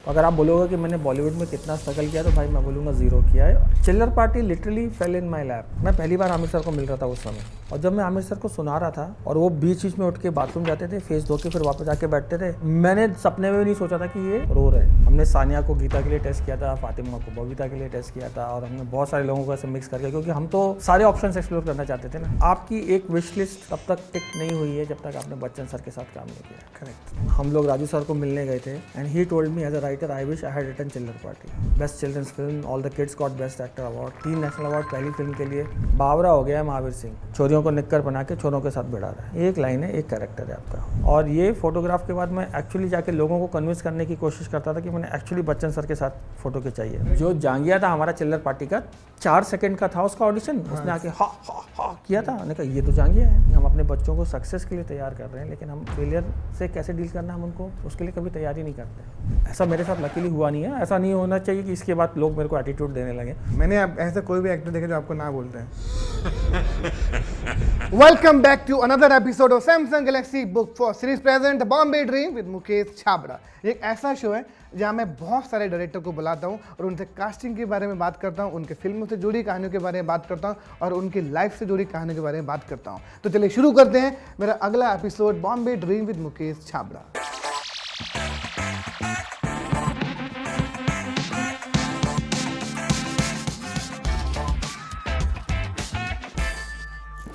अगर आप बोलोगे कि मैंने बॉलीवुड में कितना स्ट्रगल किया तो भाई मैं बोलूँगा ज़ीरो किया है। चिल्लर party literally fail in my lap. मैं पहली बार आमिर सर को मिल रहा था उस समय, और जब मैं आमिर सर को सुना रहा था और वो बीच बीच में उठ के बाथरूम जाते थे, फेस धो के फिर वापस आके बैठते थे, मैंने सपने में भी नहीं सोचा था कि ये रो रहे हैं। हमने सानिया को गीता के लिए टेस्ट किया था, फातिमा को बबीता के लिए टेस्ट किया था, और हमने बहुत सारे लोगों को ऐसे मिक्स करके, क्योंकि हम तो सारे ऑप्शंस एक्सप्लोर करना चाहते थे ना। आपकी एक विश लिस्ट तब तक टिक नहीं हुई है जब तक आपने बच्चन सर के साथ काम नहीं किया। करेक्ट। हम लोग राजू सर को मिलने गए थे and he told me as a writer I wish I had written Chillar Party. Best children's film, all the kids got best actor award, 3 national award पहली फिल्म के लिए। बावरा हो गया महावीर सिंह, छोरियों को निक्कर बना के छोरों के साथ भिड़ा रहा है। एक लाइन है, एक कैरेक्टर है आपका। और ये फोटोग्राफ के बाद मैं एक्चुअली जाके लोगों को कन्विंस करने की कोशिश करता था कि मैंने एक्चुअली बच्चन सर के साथ फोटो खिंचाई है। जो जांगिया था हमारा चिल्लर पार्टी का, 4 सेकंड का था उसका ऑडिशन। उसने आके हा हा हा किया था। मैंने कहा ये तो जांगिया है। हम अपने बच्चों को सक्सेस के लिए तैयार कर रहे हैं, लेकिन हम फेलियर से कैसे डील करना हम उनको उसके लिए कभी तैयारी नहीं करते। ऐसा मेरे साथ लकीली हुआ नहीं है। ऐसा नहीं होना चाहिए कि इसके बाद लोग मेरे को एटीट्यूड देने लगे। मैंने ऐसा कोई भी एक्टर देखा जो आपको ना बोलते हैं। Welcome back to another episode of Samsung Galaxy Book four series present the Bombay dream with Mukesh Chhabra. एक ऐसा शो है जहां मैं बहुत सारे डायरेक्टर को बुलाता हूं और उनसे कास्टिंग के बारे में बात करता हूं, उनके फिल्मों से जुड़ी कहानियों के बारे में बात करता हूं और उनकी लाइफ से जुड़ी कहानियों के बारे में बात करता हूं। तो चलिए शुरू करते हैं मेरा अगला episode Bombay dream with Mukesh Chhabra.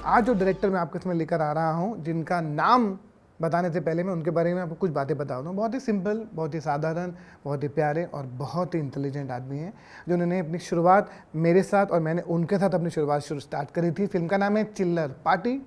आज जो डायरेक्टर मैं आपके सामने लेकर आ रहा हूं, जिनका नाम बताने से पहले मैं उनके बारे में आपको कुछ बातें बता दूं। बहुत ही सिंपल, बहुत ही साधारण, बहुत ही प्यारे और बहुत ही इंटेलिजेंट आदमी हैं, जिन्होंने अपनी शुरुआत मेरे साथ और मैंने उनके साथ अपनी शुरुआत स्टार्ट करी थी। फिल्म का नाम है चिल्लर पार्टी।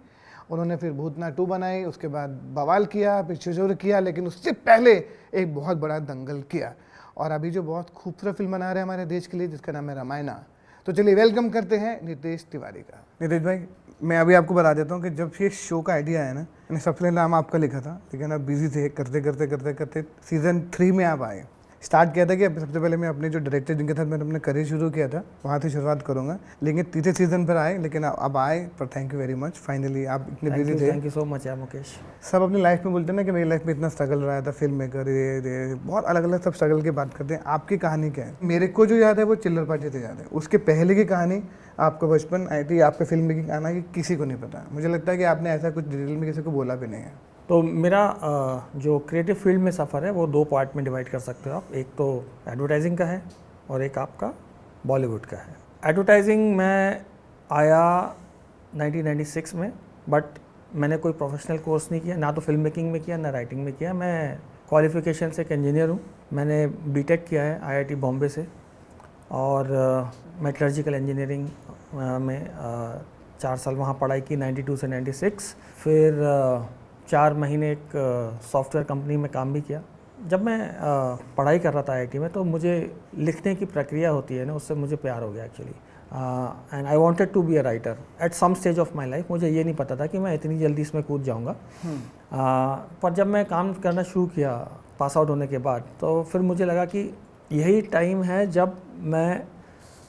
उन्होंने फिर भूतना 2 बनाई, उसके बाद बवाल किया, फिर छिछोर किया, लेकिन उससे पहले एक बहुत बड़ा दंगल किया। और अभी जो बहुत खूबसूरत फिल्म बना रहे हैं हमारे देश के लिए, जिसका नाम है रामायणा। तो चलिए वेलकम करते हैं नितेश तिवारी का। नितेश भाई, मैं अभी आपको बता देता हूँ कि जब ये शो का आइडिया आया ना, मैंने सबसे पहले नाम आपका लिखा था, लेकिन आप बिजी थे, करते करते करते करते सीजन 3 में आप आए। स्टार्ट किया था कि सबसे पहले मैं अपने जो डायरेक्टर जिनके साथ मैंने अपने करियर शुरू किया था वहाँ से शुरुआत करूँगा, लेकिन तीसरे सीजन पर आए, लेकिन अब आए। पर thank you very much, finally आप इतने बिजी थे। थैंक यू सो मच यार मुकेश। सब अपनी लाइफ में बोलते हैं ना कि मेरी लाइफ में इतना स्ट्रगल रहा था, फिल्म मेकर, ये बहुत अलग अलग सब स्ट्रगल की बात करते हैं। आपकी कहानी क्या है? मेरे को जो याद है वो चिल्लर पार्टी से याद है। उसके पहले की कहानी, आपका बचपन, आई थी आपके फिल्म मेकिंग आना, कि किसी को नहीं पता। मुझे लगता है कि आपने ऐसा कुछ डिटेल में किसी को बोला भी नहीं है। तो मेरा जो क्रिएटिव फील्ड में सफ़र है वो 2 पार्ट में डिवाइड कर सकते हो आप। एक तो एडवर्टाइजिंग का है और एक आपका बॉलीवुड का है। एडवर्टाइजिंग में आया 1996 में, बट मैंने कोई प्रोफेशनल कोर्स नहीं किया, ना तो फिल्म मेकिंग में किया ना राइटिंग में किया। मैं क्वालिफिकेशन से एक इंजीनियर हूँ। मैंने बीटेक किया है IIT बॉम्बे से, और मेटलर्जिकल इंजीनियरिंग में 4 साल वहाँ पढ़ाई की, 92 से 96। फिर 4 महीने एक सॉफ्टवेयर कंपनी में काम भी किया। जब मैं पढ़ाई कर रहा था IIT में, तो मुझे लिखने की प्रक्रिया होती है ना, उससे मुझे प्यार हो गया actually. And I wanted to be a writer at some stage of my life. मुझे ये नहीं पता था कि मैं इतनी जल्दी इसमें कूद जाऊंगा। पर जब मैं काम करना शुरू किया पास आउट होने के बाद, तो फिर मुझे लगा कि यही टाइम है जब मैं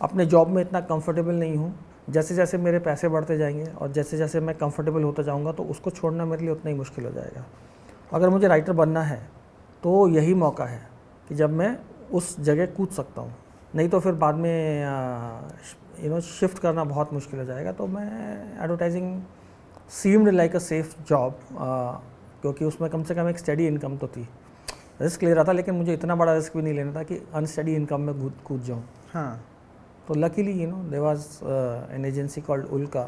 अपने जॉब में इतना कंफर्टेबल नहीं हूँ। जैसे जैसे मेरे पैसे बढ़ते जाएंगे और जैसे जैसे मैं कंफर्टेबल होता जाऊंगा, तो उसको छोड़ना मेरे लिए उतना ही मुश्किल हो जाएगा। अगर मुझे राइटर बनना है तो यही मौका है कि जब मैं उस जगह कूद सकता हूँ, नहीं तो फिर बाद में शिफ्ट करना बहुत मुश्किल हो जाएगा। तो मैं advertising seemed like a safe job, क्योंकि उसमें कम से कम एक स्टडी इनकम तो थी। रिस्क ले रहा था, लेकिन मुझे इतना बड़ा रिस्क भी नहीं लेना था कि अनस्टडी इनकम में कूद जाऊँ। हाँ। तो luckily there was an agency called Ulka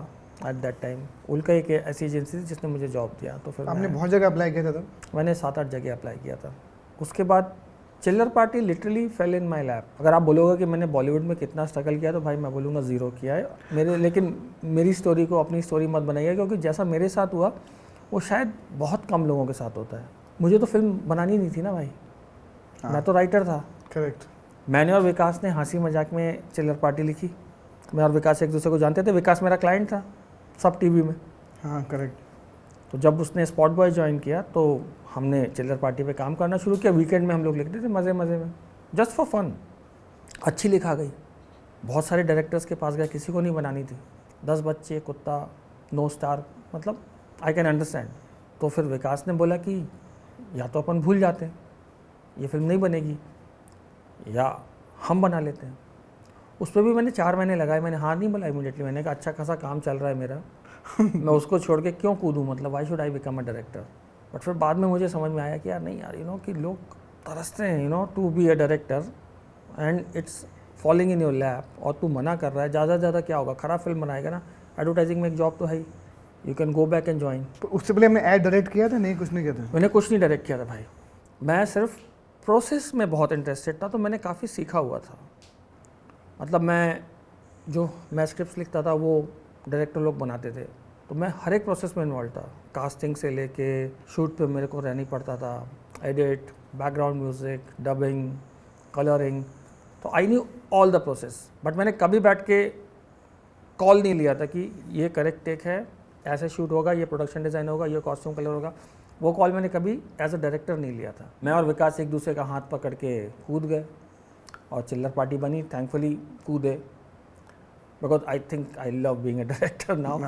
at that time. Ulka एक ऐसी एजेंसी थी जिसने मुझे जॉब दिया। तो फिर आपने बहुत जगह अप्लाई किया था तब? मैंने 7-8 जगह अप्लाई किया था। उसके बाद चिल्लर party literally fail in my lap. अगर आप बोलोगे कि मैंने बॉलीवुड में कितना स्ट्रगल किया, तो भाई मैं बोलूँगा ज़ीरो किया है लेकिन मेरी स्टोरी को अपनी स्टोरी मत बनाइए, क्योंकि जैसा मेरे साथ हुआ वो शायद बहुत कम लोगों के साथ होता है। मुझे तो फिल्म बनानी नहीं थी ना भाई। मैं तो राइटर था। करेक्ट। मैंने और विकास ने हंसी मजाक में चिल्लर पार्टी लिखी। मैं और विकास एक दूसरे को जानते थे। विकास मेरा क्लाइंट था सब टीवी में। हाँ करेक्ट। तो जब उसने स्पॉट बॉय ज्वाइन किया, तो हमने चिल्लर पार्टी पे काम करना शुरू किया। वीकेंड में हम लोग लिखते थे मज़े मज़े में, जस्ट फॉर फन। अच्छी लिखा गई। बहुत सारे डायरेक्टर्स के पास गए, किसी को नहीं बनानी थी। 10 बच्चे, कुत्ता, 9 स्टार, मतलब आई कैन अंडरस्टैंड। तो फिर विकास ने बोला कि या तो अपन भूल जाते हैं, ये फिल्म नहीं बनेगी। या हम बना लेते हैं। उस पर भी मैंने 4 महीने लगाए, मैंने हार नहीं बोला इमीडिएटली। मैंने कहा अच्छा खासा काम चल रहा है मेरा मैं उसको छोड़ के क्यों कूदूँ, मतलब why should I become a director. But फिर बाद में मुझे समझ में आया कि यार नहीं यार, कि लोग तरसते हैं to be a director and it's falling in your lap, और तू मना कर रहा है। ज़्यादा से ज़्यादा क्या होगा, ख़राब फिल्म बनाएगा ना। एडवर्टाइजिंग में एक जॉब तो है ही, you can go back and join. तो उससे पहले हमने ऐड डायरेक्ट किया था? नहीं, कुछ नहीं किया था। मैंने कुछ नहीं डायरेक्ट किया था भाई, मैं सिर्फ प्रोसेस में बहुत इंटरेस्टेड था, तो मैंने काफ़ी सीखा हुआ था। मतलब मैं स्क्रिप्ट लिखता था वो डायरेक्टर लोग बनाते थे, तो मैं हर एक प्रोसेस में इन्वॉल्व था। कास्टिंग से लेके शूट पे मेरे को रहनी पड़ता था, edit, background music, dubbing, colouring, तो I knew all the process. But मैंने कभी बैठ के कॉल नहीं लिया था कि ये करेक्ट टेक है, ऐसे शूट होगा, ये प्रोडक्शन डिज़ाइन होगा, ये कॉस्ट्यूम कलर होगा। वो कॉल मैंने कभी एज अ डायरेक्टर नहीं लिया था। मैं और विकास एक दूसरे का हाथ पकड़ के कूद गए और चिल्लर पार्टी बनी, थैंकफुली कूदे, because I think I love being a director now.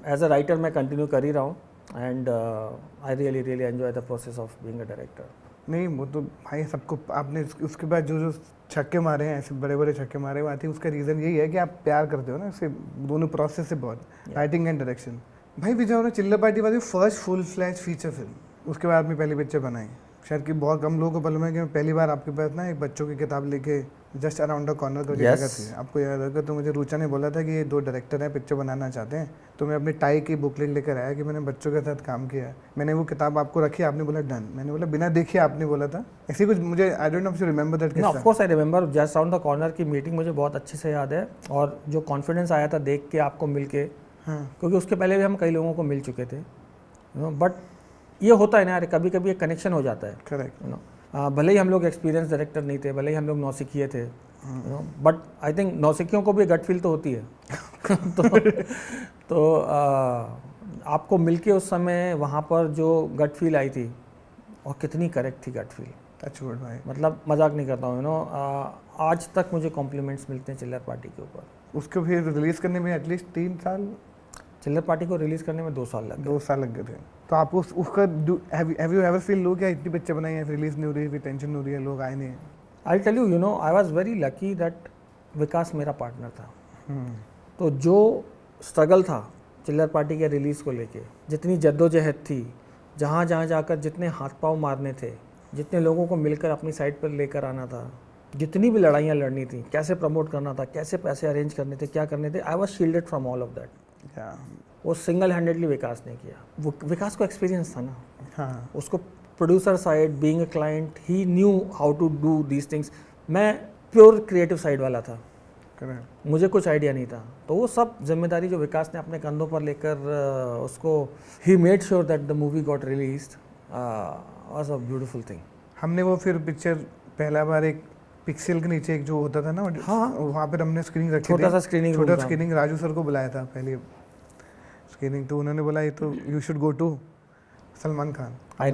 As a writer मैं कंटिन्यू कर ही रहा हूँ and I really enjoy the process of being a director. नहीं, वो तो भाई सबको, आपने उसके बाद जो छक्के मारे हैं, ऐसे बड़े बड़े छक्के मारे हुए, आई थिंक उसका रीज़न यही है कि आप प्यार करते हो ना इससे, दोनों प्रोसेस से बहुत, राइटिंग एंड डायरेक्शन। भाई विजय और चिल्लर पार्टी वाली first full flash feature film, उसके बाद आपने पहली पिक्चर बनाई। शायद कि बहुत कम लोगों को मालूम है कि पहली बार आपके पास ना एक बच्चों की किताब लेके जस्ट अराउंड द कॉर्नर करके जगह थी। आपको याद होगा, तो मुझे रूचा ने बोला था कि ये 2 डायरेक्टर हैं, पिक्चर बनाना चाहते हैं, तो मैं अपनी टाई की बुकलेट लेकर आया कि मैंने बच्चों के साथ काम किया है। मैंने वो किताब आपको रखी, आपने बोला डन। मैंने बोला बिना देखे आपने बोला था ऐसी कुछ, मुझे I don't know if you remember that. Of course I remember, just around the corner की मीटिंग मुझे बहुत अच्छे से याद है, और जो कॉन्फिडेंस आया था देख के आपको मिल के, हाँ, क्योंकि उसके पहले भी हम कई लोगों को मिल चुके थे, बट ये होता है ना यार, कभी कभी एक कनेक्शन हो जाता है। करेक्ट। भले ही हम लोग एक्सपीरियंस डायरेक्टर नहीं थे, भले ही हम लोग नौसिखिए थे, बट आई थिंक नौसिखियों को भी गट फील तो होती है तो आपको मिलके उस समय वहाँ पर जो गट फील आई थी, और कितनी करेक्ट थी गट फील, अच्छा भाई, मतलब मजाक नहीं करता हूँ आज तक मुझे कॉम्प्लीमेंट्स मिलते हैं चिल्लर पार्टी के ऊपर। उसको फिर रिलीज़ करने में एटलीस्ट 3 साल, चिल्लर पार्टी को रिलीज़ करने में 2 साल लगे। 2 साल लग गए थे। तो आपको उसका have you ever feel low क्या इतनी पिक्चर बनाई है, रिलीज़ नहीं हो रही है, फिर टेंशन हो रही है, लोग आए नहीं? I tell you I was very lucky that Vikas मेरा पार्टनर था। तो जो स्ट्रगल था चिल्लर पार्टी के रिलीज़ को लेके, जितनी जद्दोजहद थी, जहाँ जहाँ जाकर जितने हाथ पाँव मारने थे, जितने लोगों को मिलकर अपनी साइड पर लेकर आना था, जितनी भी लड़ाइयाँ लड़नी थी, कैसे प्रमोट करना था, कैसे पैसे अरेंज करने थे, क्या करने थे, I was shielded from all of that. वो सिंगल हैंडेडली विकास ने किया। वो विकास को एक्सपीरियंस था ना, हाँ, उसको producer side, being a client, he knew how to do these things. मैं प्योर क्रिएटिव साइड वाला था, मुझे कुछ आइडिया नहीं था, तो वो सब जिम्मेदारी जो विकास ने अपने कंधों पर लेकर उसको, he made sure that the movie got released, was a beautiful thing. हमने वो फिर पिक्चर पहला बार एक पिक्सल के नीचे एक जो होता था ना, हाँ, वहाँ पर हमने स्क्रीनिंग रखी थी, छोटा सा स्क्रीनिंग, छोटा स्क्रीनिंग, राजू सर को बुलाया था पहली स्क्रीनिंग, तो उन्होंने बोला ये तो you should go to Salman Khan. I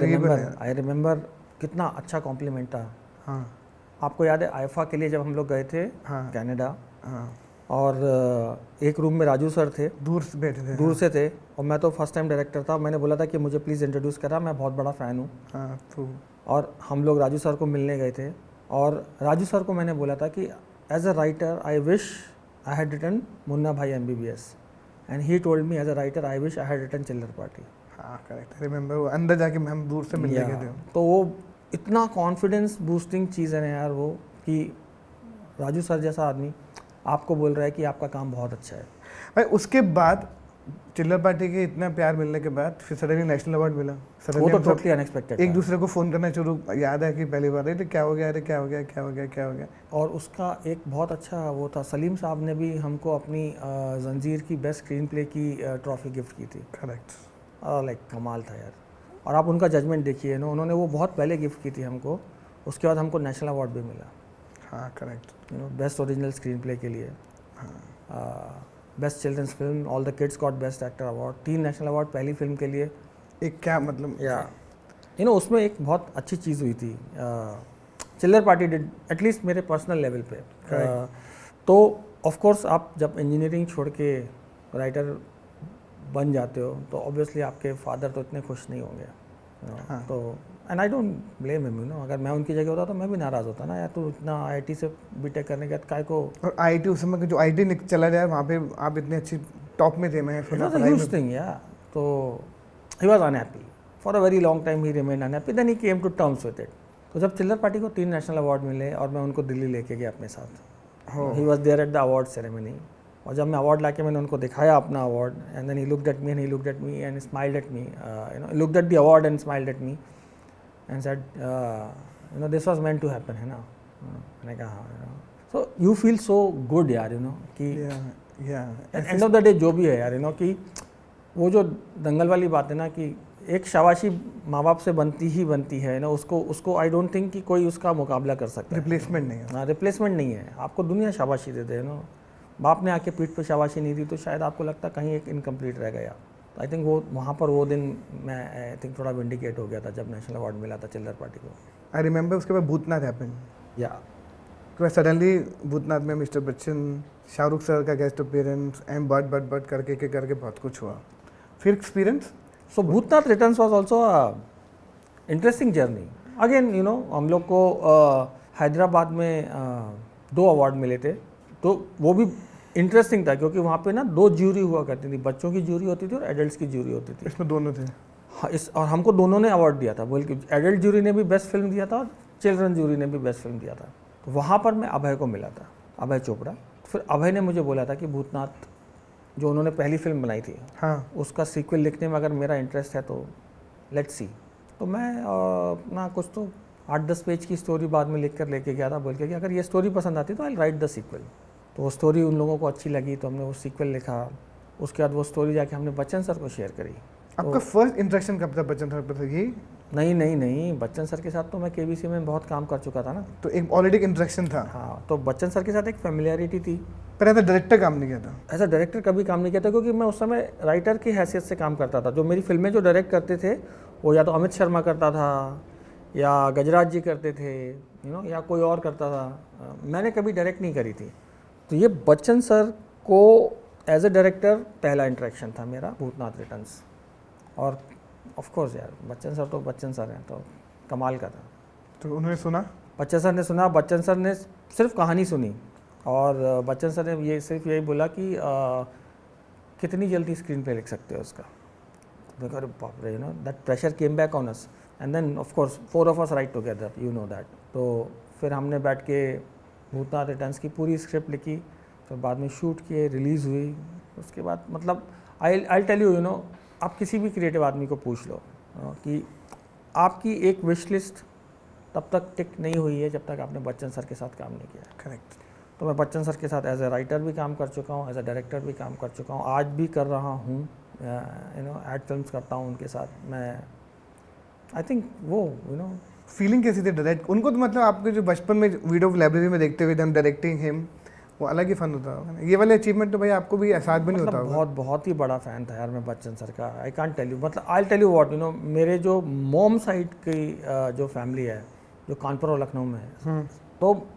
remember कितना अच्छा कॉम्प्लीमेंट था। हाँ, आपको याद है आईफा के लिए जब हम लोग गए थे कनाडा, और एक रूम में राजू सर थे, दूर से बैठे थे, दूर से थे, और मैं तो फर्स्ट टाइम डायरेक्टर था। मैंने बोला था कि मुझे प्लीज़ इंट्रोड्यूस करा, मैं बहुत बड़ा फ़ैन हूँ। तो और हम लोग राजू सर को मिलने गए थे, और राजू सर को मैंने बोला था कि as a writer I wish I had written Munna Bhai MBBS, and he told me as a writer I wish I had written Chillar Party. हाँ करेक्ट, रिमेंबर वो अंदर जाके हम दूर से मिलने गए थे। तो वो इतना कॉन्फिडेंस बूस्टिंग चीज़ है ना यार, वो कि राजू सर जैसा आदमी आपको बोल रहा है कि आपका काम बहुत अच्छा है। भाई उसके बाद चिल्लर पार्टी के इतना प्यार मिलने के बाद फिर सडनली नेशनल अवार्ड मिला। वो तो टोटली अनएक्सपेक्टेड। एक दूसरे को फ़ोन करना शुरू, याद है कि पहली बार अरे क्या हो गया, अरे क्या हो गया, क्या हो गया, क्या हो गया। और उसका एक बहुत अच्छा वो था, सलीम साहब ने भी हमको अपनी जंजीर की बेस्ट स्क्रीन प्ले की ट्रॉफी गिफ्ट की थी। करेक्ट, लाइक कमाल था यार। और आप उनका जजमेंट देखिए ना, उन्होंने वो बहुत पहले गिफ्ट की थी हमको, उसके बाद हमको नेशनल अवार्ड भी मिला। हाँ correct, best original screenplay के लिए, best children's film, all the kids got best actor award, 3 national award पहली फिल्म के लिए। एक क्या मतलब, या उसमें एक बहुत अच्छी चीज़ हुई थी, चिल्लर पार्टी डिड एटलीस्ट मेरे पर्सनल लेवल पे। तो ऑफ कोर्स आप जब इंजीनियरिंग छोड़ के राइटर बन जाते हो तो ऑब्वियसली आपके फादर तो इतने खुश नहीं होंगे। तो and I don't blame him, you know, अगर मैं उनकी जगह होता तो मैं भी नाराज़ होता ना यार, तू इतना आईआईटी से बीटेक करने के बाद काय को। और आईआईटी उस समय जो आईआईटी चला जाए वहाँ पे आप इतने अच्छी टॉप में थे, मैं सुना पढ़ाई ह्यूज में। थिंग या। तो he was unhappy for a very long time, he remain unhappy, then he came to terms with it. तो जब चिल्लर पार्टी को 3 नेशनल अवार्ड मिले और मैं उनको दिल्ली लेके गया अपने साथ, he was there at the award ceremony, और जब मैं अवार्ड लाके मैंने उनको दिखाया अपना award, and then he looked at me and he looked at me and smiled at me, you know, looked at the award and smiled at me and said, you know, this was meant to happen, है ना। मैंने कहा हाँ, you know, so you feel so good यार, you know, कि end of the day जो भी है यार, यू नो, कि वो जो दंगल वाली बात है ना, कि एक शाबाशी माँ बाप से बनती ही बनती है ना, उसको आई डोंट थिंक कि कोई उसका मुकाबला कर सकता है। रिप्लेसमेंट नहीं है। हाँ, रिप्लेसमेंट नहीं है। आपको दुनिया शाबाशी दे दे, यू नो, बाप ने आके पीठ पे शाबाशी नहीं दी तो शायद आपको लगता कहीं एक इनकम्प्लीट रह गया। तो आई थिंक वो वहाँ पर वो दिन मैं आई थिंक थोड़ा विंडिकेट हो गया था जब नेशनल अवार्ड मिला था चिल्लर पार्टी को। आई रिमेंबर उसके बाद भूतनाथ हैपन, या सडनली भूतनाथ में मिस्टर बच्चन, शाहरुख सर का गेस्ट अपीयरेंस, एम बट करके बहुत कुछ हुआ। फिर experience. So Bhoothnath returns was also interesting journey. Again you know, हम लोग को हैदराबाद में 2 अवार्ड मिले थे, तो वो भी इंटरेस्टिंग था क्योंकि वहाँ पे ना 2 ज्यूरी हुआ करती थी, बच्चों की ज्यूरी होती थी और एडल्ट्स की ज्यूरी होती थी। इसमें दोनों थे। हाँ, और हमको दोनों ने अवार्ड दिया था, बल्कि एडल्ट ज्यूरी ने भी बेस्ट फिल्म दिया था और चिल्ड्रन ज्यूरी ने भी बेस्ट फिल्म दिया था। तो वहाँ पर मैं अभय को मिला था, अभय चोपड़ा। फिर अभय ने मुझे बोला था कि भूतनाथ जो उन्होंने पहली फिल्म बनाई थी, हाँ, उसका सीक्वल लिखने में अगर मेरा इंटरेस्ट है तो लेट्स सी। तो मैं अपना कुछ तो 8-10 पेज की स्टोरी बाद में लिख कर लेके गया था, बोल के कि अगर ये स्टोरी पसंद आती तो आई राइट द सीक्वल। तो वो स्टोरी उन लोगों को अच्छी लगी तो हमने वो सीक्वल लिखा। उसके बाद वो स्टोरी जाके हमने बच्चन सर को शेयर करी। आपका फर्स्ट इंटरेक्शन कब था बच्चन सर पर? ये नहीं, बच्चन सर के साथ तो मैं केबीसी में बहुत काम कर चुका था ना। तो एक ऑलरेडी इंटरेक्शन था। हाँ, तो बच्चन सर के साथ एक फेमिलियरिटी थी। पर एज अ डायरेक्टर काम नहीं किया था? एज अ डायरेक्टर कभी काम नहीं किया था क्योंकि मैं उस समय राइटर की हैसियत से काम करता था। जो मेरी फिल्में जो डायरेक्ट करते थे वो या तो अमित शर्मा करता था या गजराज जी करते थे, यू नो, या कोई और करता था। मैंने कभी डायरेक्ट नहीं करी थी। तो ये बच्चन सर को एज अ डायरेक्टर पहला इंटरेक्शन था मेरा भूतनाथ रिटर्न्स। और ऑफ कोर्स यार, बच्चन सर तो बच्चन सर हैं, तो कमाल का था। तो उन्होंने सुना? बच्चन सर ने सुना। बच्चन सर ने सिर्फ कहानी सुनी और बच्चन सर ने ये सिर्फ यही बोला कि कितनी जल्दी स्क्रीन पे लिख सकते हो उसका। अरे बाप रे, you know, that pressure came back on us and then of course 4 of us right together, you know that. तो फिर हमने बैठ के भूतनाथ रिटर्न्स की पूरी स्क्रिप्ट लिखी, फिर बाद में शूट किए, रिलीज़ हुई। उसके बाद मतलब I tell you, you know, आप किसी भी क्रिएटिव आदमी को पूछ लो कि आपकी एक विश लिस्ट तब तक टिक नहीं हुई है जब तक आपने बच्चन सर के साथ काम नहीं किया। करेक्ट। तो मैं बच्चन सर के साथ एज ए राइटर भी काम कर चुका हूँ, एज ए डायरेक्टर भी काम कर चुका हूँ, आज भी कर रहा हूँ, यू नो, एड फिल्म्स करता हूँ उनके साथ मैं। आई थिंक वो, यू नो, फीलिंग कैसी थी डायरेक्ट उनको? तो मतलब आपके जो बचपन में वीडियो लाइब्रेरी में देखते हुए हम डायरेक्टिंग हिम, वो अलग ही फन होता होगा। ये वाले अचीवमेंट तो भाई आपको भी एहसास भी नहीं होता होगा। बहुत ही बड़ा फ़ैन था यार मैं बच्चन सर का। आई कांट टेल यू, मतलब I tell you what, you know, मेरे जो मोम साइड की जो फैमिली है जो कानपुर और लखनऊ में है, तो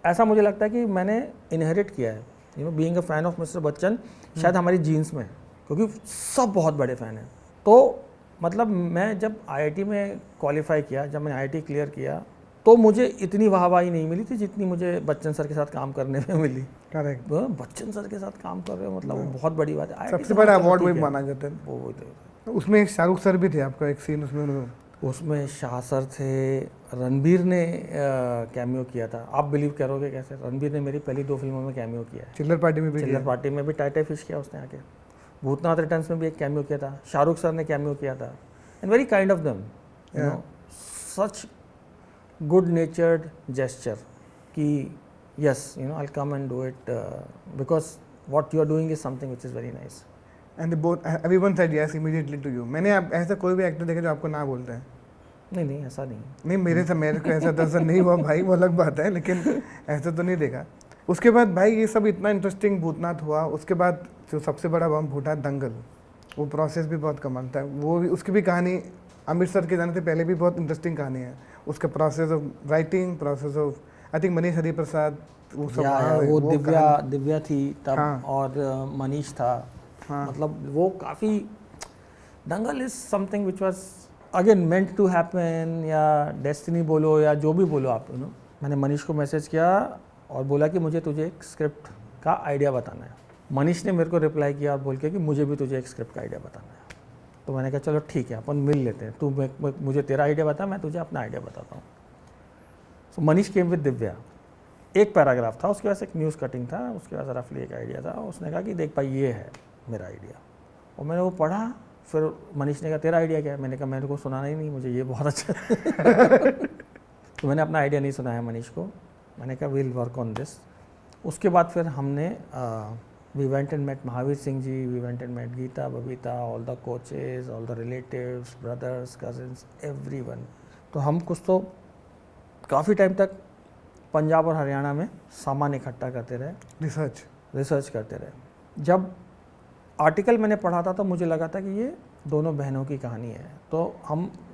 ऐसा मुझे लगता है कि मैंने इनहेरिट किया है, you know, being a fan of mister Bachchan. शायद हमारी जीन्स में है क्योंकि सब बहुत बड़े फ़ैन हैं। तो मतलब मैं जब आईआईटी में क्वालिफाई किया, जब मैंने आईआईटी क्लियर किया, तो मुझे इतनी वाहवाही नहीं मिली थी जितनी मुझे बच्चन सर के साथ काम करने में मिली। करेक्ट। बच्चन सर के साथ काम कर रहे हो मतलब वो बहुत बड़ी बात है। सबसे बड़ा अवार्ड वही माना जाता है। वो तो उसमें एक शाहरुख सर भी थे, आपका एक सीन उसमें शाह सर थे, रणबीर ने कैमियो किया था। आप बिलीव करोगे कैसे, रणबीर ने मेरी पहली 2 फिल्मों में कैमियो किया है। चिल्लर पार्टी में भी चिल्लर पार्टी में भी टाइटे फिश किया उसने आके, भूतनाथ रिटर्न्स में भी एक कैमियो किया था, शाहरुख सर ने कैमियो किया था। And very kind of them, you know, such good natured gesture कि yes, you know, I come and do it because what you are doing is something which is very nice. And both everyone said yes immediately to you. मैंने ऐसा कोई भी actor देखा जो आपको ना बोलता है? नहीं, ऐसा नहीं। नहीं, मेरे को ऐसा दरअसल नहीं हुआ भाई, वो अलग बात है, लेकिन ऐसा तो नहीं देखा। उसके बाद भाई ये सब इतना इंटरेस्टिंग भूतनाथ हुआ, उसके बाद जो सबसे बड़ा बम फूटा दंगल, वो प्रोसेस भी बहुत कमाल था। वो भी, उसकी भी कहानी अमृतसर के जाने से पहले भी बहुत इंटरेस्टिंग कहानी है। उसका process of writing, process of I think Manish Hariprasad, वो सब वो दिव्या थी तब। हाँ। और मनीष था। हाँ। मतलब वो काफ़ी, Dangal is something which was again meant to happen या डेस्टिनी बोलो या जो भी बोलो आप, मैंने मनीष को मैसेज किया और बोला कि मुझे तुझे एक स्क्रिप्ट का आइडिया बताना है। मनीष ने मेरे को रिप्लाई किया और बोल के कि मुझे भी तुझे एक स्क्रिप्ट का आइडिया बताना है। तो मैंने कहा चलो ठीक है, अपन मिल लेते हैं, तू मुझे तेरा आइडिया बता, मैं तुझे अपना आइडिया बताता हूँ। सो मनीष केम विद दिव्या, एक पैराग्राफ था, उसके पास एक न्यूज़ कटिंग था, उसके पास रफली एक आइडिया था। उसने कहा कि देख भाई ये है मेरा आइडिया, और मैंने वो पढ़ा। फिर मनीष ने कहा तेरा आइडिया क्या है? मैंने कहा मेरे को सुनाना ही नहीं, मुझे ये बहुत अच्छा तो मैंने अपना आइडिया नहीं सुनाया मनीष को। मैंने कहा विल वर्क ऑन दिस। उसके बाद फिर हमने we went and met Mahavir Singh ji, we went and met Geeta, Babita, all the coaches, all the relatives, brothers, cousins, everyone. तो हम कुछ तो काफ़ी टाइम तक पंजाब और हरियाणा में सामान इकट्ठा करते रहे, रिसर्च करते रहे। जब आर्टिकल मैंने पढ़ा था तो मुझे लगा था कि ये दोनों बहनों की कहानी है। तो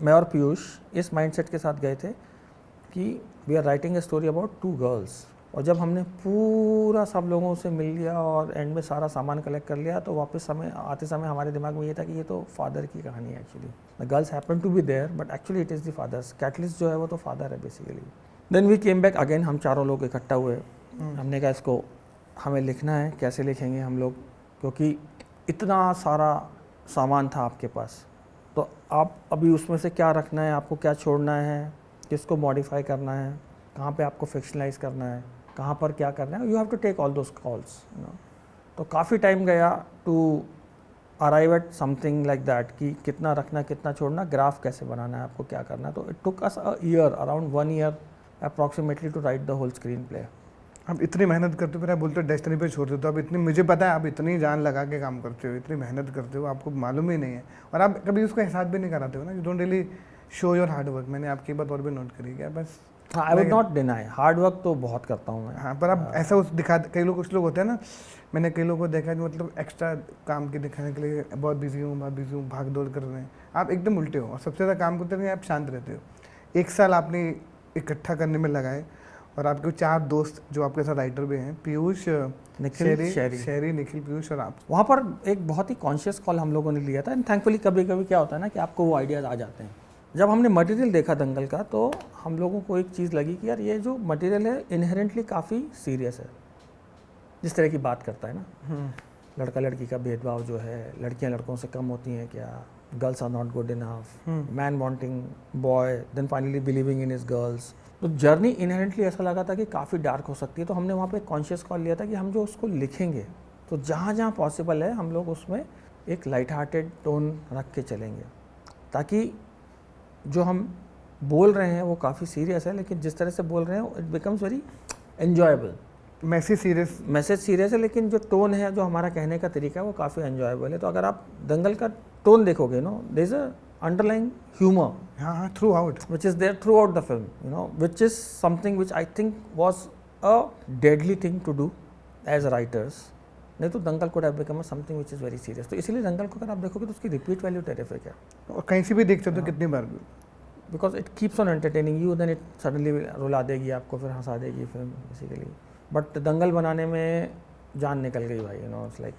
मैं और पीयूष इस माइंडसेट के साथ गए थे कि we are writing a story about 2 girls. और जब हमने पूरा सब लोगों से मिल लिया और एंड में सारा सामान कलेक्ट कर लिया, तो वापस आते समय हमारे दिमाग में ये था कि ये तो फादर की कहानी है। Actually the girls happen to be there but actually it is the father's. Catalyst जो है वो तो फादर है basically. Then we came back again, हम चारों लोग इकट्ठा हुए। हमने कहा इसको हमें लिखना है, कैसे लिखेंगे हम लोग, क्योंकि इतना सारा सामान था आपके पास, तो आप अभी उसमें से क्या रखना है, आपको क्या छोड़ना है, किसको मॉडिफाई करना है, कहाँ पे आपको फिक्शनलाइज करना है, कहाँ पर क्या करना है। You have to take all those calls, तो काफ़ी टाइम गया to arrive at something like that कि कितना रखना, कितना छोड़ना, ग्राफ कैसे बनाना है, आपको क्या करना है। तो it took us a year, around 1 year approximately to write the whole screenplay. आप इतनी मेहनत करते हो, फिर आप बोलते हो डेस्टिनी पे छोड़ देते हो। अब इतनी, मुझे पता है आप इतनी जान लगा के काम करते हो, इतनी मेहनत करते हो, आपको मालूम ही नहीं है, और आप कभी उसको एहसास भी नहीं कराते हो ना। You don't really show your hard work. मैंने आपकी बात और भी नोट करी है बस। हाँ, I would not deny, hard work तो बहुत करता हूँ मैं। हाँ, पर आप ऐसा उस दिखा, कई लोग, कुछ लोग होते हैं ना, मैंने कई लोगों को देखा जो मतलब एक्स्ट्रा काम के दिखाने के लिए बहुत बिजी हूँ, भाग दौड़ कर रहे हैं। आप एकदम उल्टे हो, और सबसे ज़्यादा काम करते हैं आप शांत रहते हो। 1 साल आपने इकट्ठा करने में लगाए, और आपके 4 दोस्त जो आपके साथ राइटर भी हैं, पीयूष, निखिल, शेरी, निखिल, पीयूष और आप। वहाँ पर एक बहुत ही कॉन्शियस कॉल हम लोगों ने लिया था। एंड थैंकफुली कभी कभी क्या होता है ना कि आपको वो आइडियाज़ आ जाते हैं। जब हमने मटेरियल देखा दंगल का, तो हम लोगों को एक चीज़ लगी कि यार ये जो मटेरियल है इनहेरेंटली काफ़ी सीरियस है। जिस तरह की बात करता है ना, लड़का लड़की का भेदभाव जो है, लड़कियां लड़कों से कम होती हैं क्या, girls are not good enough, man wanting boy then finally believing in his girls. तो जर्नी इनहेरेंटली ऐसा लगा था कि काफ़ी डार्क हो सकती है। तो हमने वहाँ पे कॉन्शियस कॉल लिया था कि हम जो उसको लिखेंगे, तो जहाँ जहाँ पॉसिबल है हम लोग उसमें एक लाइट हार्टेड टोन रख के चलेंगे, ताकि जो हम बोल रहे हैं वो काफ़ी सीरियस है, लेकिन जिस तरह से बोल रहे हैं it becomes very enjoyable. Message serious है, लेकिन जो टोन है, जो हमारा कहने का तरीका है, वो काफ़ी एन्जॉयबल है। तो अगर आप दंगल का टोन देखोगे, there is a underlying humour, हाँ, throughout, which is there throughout the film, which is something which I think was a deadly thing to do as writers. नहीं तो दंगल could have become something which is very serious. तो इसीलिए दंगल को अगर आप देखोगे तो उसकी रिपीट वैल्यू टेरिफिक है, और कहीं से भी देख सकते हो कितनी बार भी, because it keeps on entertaining you, then it suddenly रुला देगी आपको, फिर हंसा देगी फिल्म बेसिकली। बट दंगल बनाने में जान निकल गई भाई, इट्स लाइक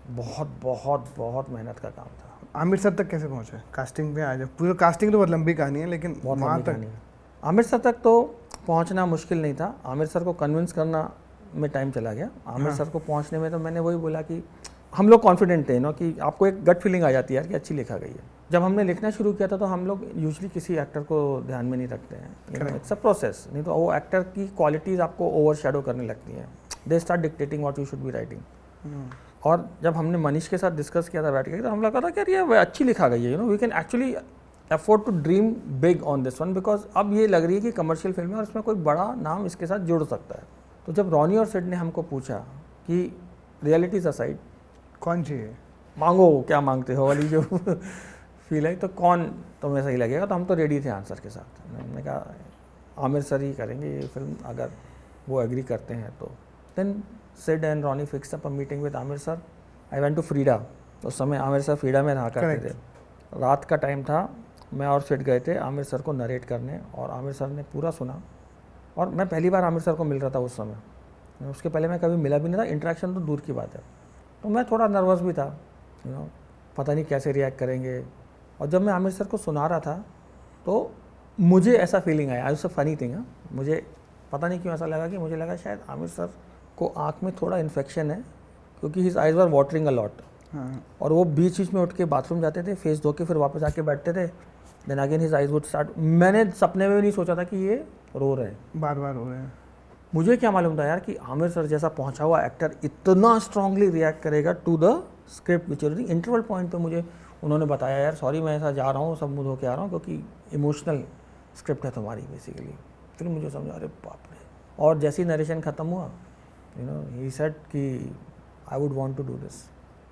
बहुत बहुत बहुत मेहनत का काम था। आमिर सर तक कैसे पहुंचे? कास्टिंग पे आ जाए, पूरी कास्टिंग तो बहुत लंबी कहानी है, लेकिन वहाँ तक आमिर सर तक तो पहुंचना मुश्किल नहीं था। आमिर सर को कन्विंस करना में टाइम चला गया। आमिर सर को पहुंचने में तो मैंने वही बोला कि हम लोग कॉन्फिडेंट थे कि आपको एक गट फीलिंग आ जाती है यार कि अच्छी लिखा गई है। जब हमने लिखना शुरू किया था तो हम लोग यूजुअली किसी एक्टर को ध्यान में नहीं रखते हैं, इट्स अ प्रोसेस, नहीं तो वो एक्टर की क्वालिटीज़ आपको ओवर शेडो करने लगती हैं, they start dictating what you should be writing. और जब हमने मनीष के साथ डिस्कस किया था बैठ के, तो हम लगा था कि यार ये अच्छी लिखा गई है, we can actually afford to dream big on this one, because अब ये लग रही है कि कमर्शियल फिल्म है और इसमें कोई बड़ा नाम इसके साथ जुड़ सकता है। तो जब रॉनी और सिड ने हमको पूछा कि रियलिटीज असाइड कौन चाहिए, मांगो क्या मांगते हो वाली जो फील है, तो कौन तुम्हें सही लगेगा, तो हम तो रेडी थे आंसर के साथ। हमने कहा आमिर सर ही करेंगे ये फिल्म, अगर वो एग्री करते हैं तो। Then Sid and Ronnie fix up a meeting with Aamir sir. I went to Frida, उस समय आमिर सर फ्रीडा में रहा करते थे। रात का टाइम था, मैं और सिड गए थे आमिर सर को नरेट करने, और आमिर सर ने पूरा सुना। और मैं पहली बार आमिर सर को मिल रहा था उस समय, उसके पहले मैं कभी मिला भी नहीं था, इंटरेक्शन तो दूर की बात है। तो मैं थोड़ा नर्वस भी था, पता नहीं कैसे रिएक्ट करेंगे, और जब मैं आमिर सर को सुना रहा था तो मुझे ऐसा फीलिंग आया, आई फनी थिंग, मुझे पता नहीं क्यों ऐसा लगा कि मुझे लगा शायद आमिर सर को आँख में थोड़ा इन्फेक्शन है, क्योंकि his eyes were watering a lot. और वो बीच बीच में उठ के बाथरूम जाते थे, फेस धो के फिर वापस आके बैठते थे, then again his eyes would start. मैंने सपने में भी नहीं सोचा था कि ये रो रहे हैं, बार बार रो रहे हैं। मुझे क्या मालूम था यार कि आमिर सर जैसा पहुंचा हुआ एक्टर इतना स्ट्रांगली रिएक्ट करेगा to the script which interval point पे मुझे उन्होंने बताया, यार सॉरी मैं ऐसा जा रहा हूँ, सब मुँह धो के आ रहा हूँ, क्योंकि इमोशनल स्क्रिप्ट है तुम्हारी बेसिकली। फिर मुझे समझा, अरे बाप रे। और जैसे ही नरेशन ख़त्म हुआ, ही सेड कि I would want to do this.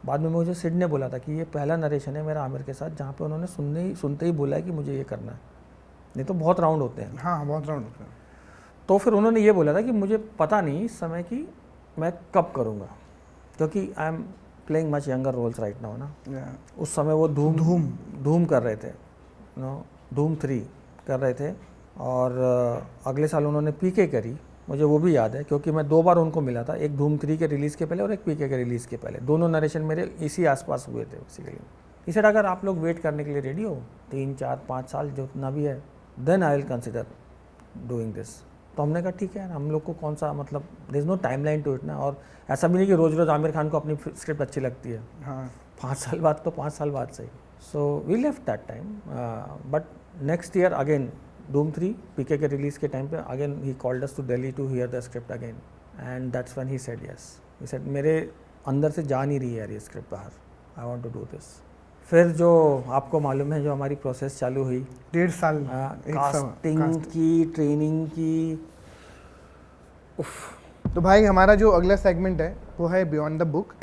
बाद में मुझे सिड ने बोला था कि ये पहला नरेशन है मेरा आमिर के साथ जहाँ पे उन्होंने सुनते ही बोला है कि मुझे ये करना है, नहीं तो बहुत राउंड होते हैं। हाँ, बहुत राउंड होते हैं। तो फिर उन्होंने ये बोला था कि मुझे पता नहीं इस समय कि मैं कब करूँगा, क्योंकि I am playing much younger roles right now ना। उस समय वो धूम कर रहे थे, धूम 3 कर रहे थे, और अगले साल उन्होंने पीके करी, मुझे वो भी याद है क्योंकि मैं 2 बार उनको मिला था, एक धूम 3 के रिलीज़ के पहले और एक पीके के रिलीज़ के पहले। दोनों नरेशन मेरे इसी आसपास हुए थे बेसिकली। इसे अगर आप लोग वेट करने के लिए रेडी हो 3, 4, 5 साल जितना भी है, then I will consider doing this. तो हमने कहा ठीक है, हम लोग को कौन सा मतलब, there is no timeline to it ना। और ऐसा भी नहीं कि रोज़ रोज़ आमिर खान को अपनी स्क्रिप्ट अच्छी लगती है। हाँ, 5 साल बाद तो 5 साल बाद सही। So we left that time, but next year again Dhoom 3 PK के रिलीज़ के टाइम पे again he called us to Delhi to hear the script again, and that's when he said yes. He said मेरे अंदर से जा नहीं रही है यार ये स्क्रिप्ट बाहर, I want to do this. फिर जो आपको मालूम है जो हमारी प्रोसेस चालू हुई 1.5 साल कास्टिंग की, ट्रेनिंग की, तो भाई हमारा जो अगला सेगमेंट है वो है बियॉन्ड द बुक।